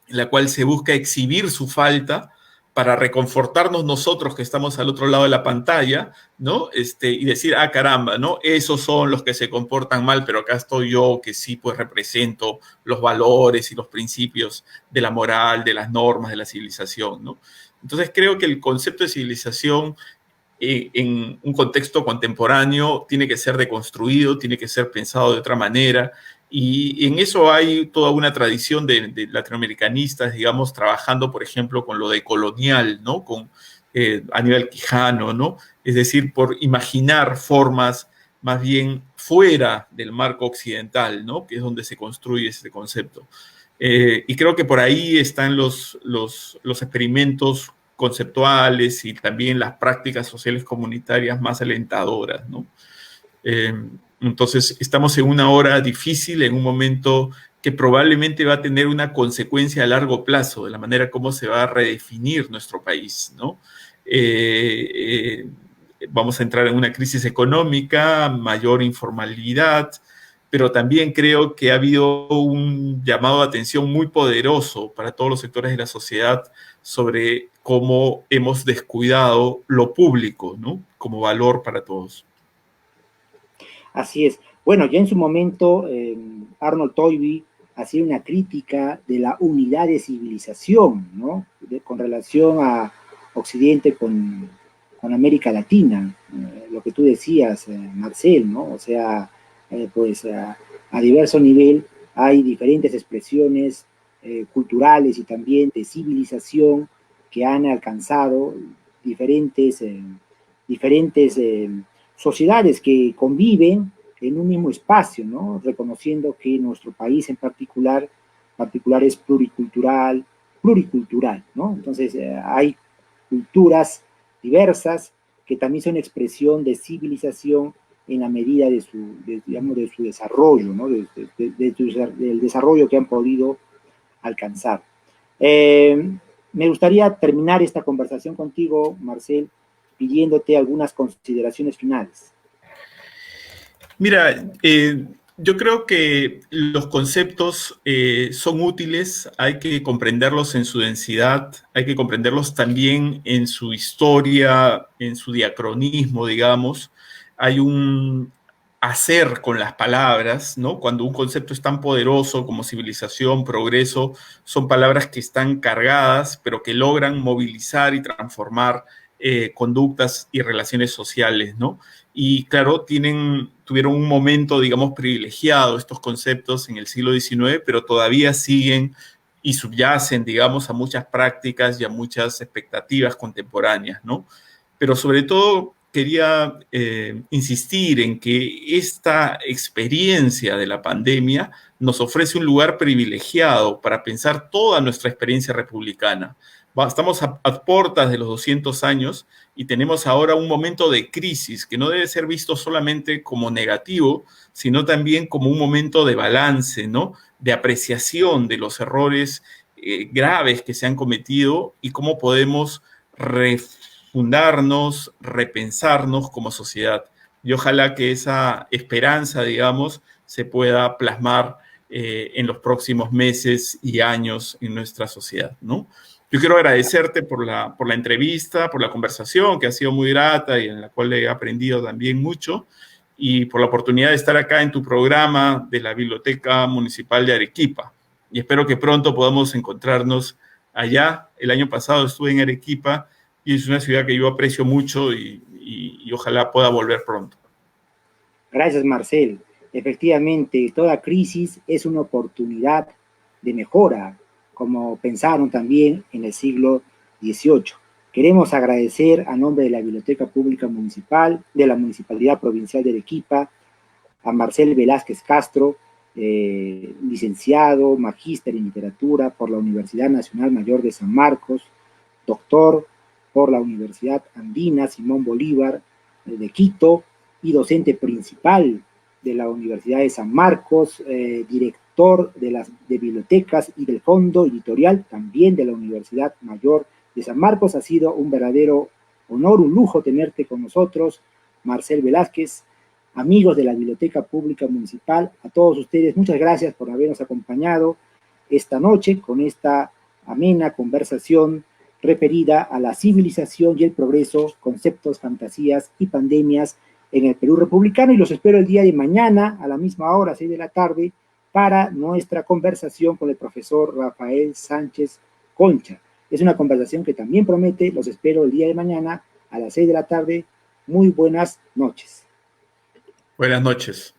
en la cual se busca exhibir su falta para reconfortarnos nosotros que estamos al otro lado de la pantalla, ¿no? Y decir, ah, caramba, ¿no? Esos son los que se comportan mal, pero acá estoy yo que sí, pues represento los valores y los principios de la moral, de las normas, de la civilización, ¿no? Entonces creo que el concepto de civilización en un contexto contemporáneo tiene que ser deconstruido, tiene que ser pensado de otra manera, y en eso hay toda una tradición de latinoamericanistas, digamos, trabajando, por ejemplo, con lo de colonial, ¿no? Con Aníbal Quijano, ¿no? Es decir, por imaginar formas más bien fuera del marco occidental, ¿no? Que es donde se construye ese concepto. Y creo que por ahí están los experimentos conceptuales y también las prácticas sociales comunitarias más alentadoras, ¿no? Entonces, estamos en una hora difícil, en un momento que probablemente va a tener una consecuencia a largo plazo de la manera como se va a redefinir nuestro país, ¿no? Vamos a entrar en una crisis económica, mayor informalidad, pero también creo que ha habido un llamado de atención muy poderoso para todos los sectores de la sociedad sobre cómo hemos descuidado lo público, ¿no? Como valor para todos. Así es. Bueno, ya en su momento, Arnold Toynbee hacía una crítica de la unidad de civilización, ¿no? Con relación a Occidente con América Latina, lo que tú decías, Marcel, ¿no? O sea, pues a diverso nivel hay diferentes expresiones culturales y también de civilización que han alcanzado diferentes, diferentes sociedades que conviven en un mismo espacio, ¿no? Reconociendo que nuestro país en particular es pluricultural, ¿no? Entonces hay culturas diversas que también son expresión de civilización en la medida de su, digamos, de su desarrollo, ¿no? Del desarrollo que han podido alcanzar. Me gustaría terminar esta conversación contigo, Marcel, pidiéndote algunas consideraciones finales. Mira, yo creo que los conceptos son útiles, hay que comprenderlos en su densidad, hay que comprenderlos también en su historia, en su diacronismo, digamos. Hay un hacer con las palabras, ¿no? Cuando un concepto es tan poderoso como civilización, progreso, son palabras que están cargadas, pero que logran movilizar y transformar conductas y relaciones sociales, ¿no? Y claro, tuvieron un momento, digamos, privilegiado estos conceptos en el siglo XIX, pero todavía siguen y subyacen, digamos, a muchas prácticas y a muchas expectativas contemporáneas, ¿no? Pero sobre todo quería insistir en que esta experiencia de la pandemia nos ofrece un lugar privilegiado para pensar toda nuestra experiencia republicana. Estamos a puertas de los 200 años y tenemos ahora un momento de crisis que no debe ser visto solamente como negativo, sino también como un momento de balance, ¿no? De apreciación de los errores graves que se han cometido y cómo podemos refundarnos, repensarnos como sociedad. Y ojalá que esa esperanza, digamos, se pueda plasmar en los próximos meses y años en nuestra sociedad, ¿no? Yo quiero agradecerte por la entrevista, por la conversación, que ha sido muy grata y en la cual he aprendido también mucho, y por la oportunidad de estar acá en tu programa de la Biblioteca Municipal de Arequipa. Y espero que pronto podamos encontrarnos allá. El año pasado estuve en Arequipa y es una ciudad que yo aprecio mucho y ojalá pueda volver pronto. Gracias, Marcel. Efectivamente, toda crisis es una oportunidad de mejora, como pensaron también en el siglo XVIII. Queremos agradecer a nombre de la Biblioteca Pública Municipal, de la Municipalidad Provincial de Arequipa, a Marcel Velázquez Castro, licenciado, magíster en literatura por la Universidad Nacional Mayor de San Marcos, doctor por la Universidad Andina Simón Bolívar de Quito y docente principal de la Universidad de San Marcos, director de bibliotecas y del Fondo Editorial también de la Universidad Mayor de San Marcos. Ha sido un verdadero honor, un lujo tenerte con nosotros, Marcel Velázquez. Amigos de la Biblioteca Pública Municipal, a todos ustedes, muchas gracias por habernos acompañado esta noche con esta amena conversación referida a la civilización y el progreso, conceptos, fantasías y pandemias en el Perú republicano, y los espero el día de mañana a la misma hora, 6 de la tarde, para nuestra conversación con el profesor Rafael Sánchez Concha. Es una conversación que también promete. Los espero el día de mañana a las 6 de la tarde. Muy buenas noches. Buenas noches.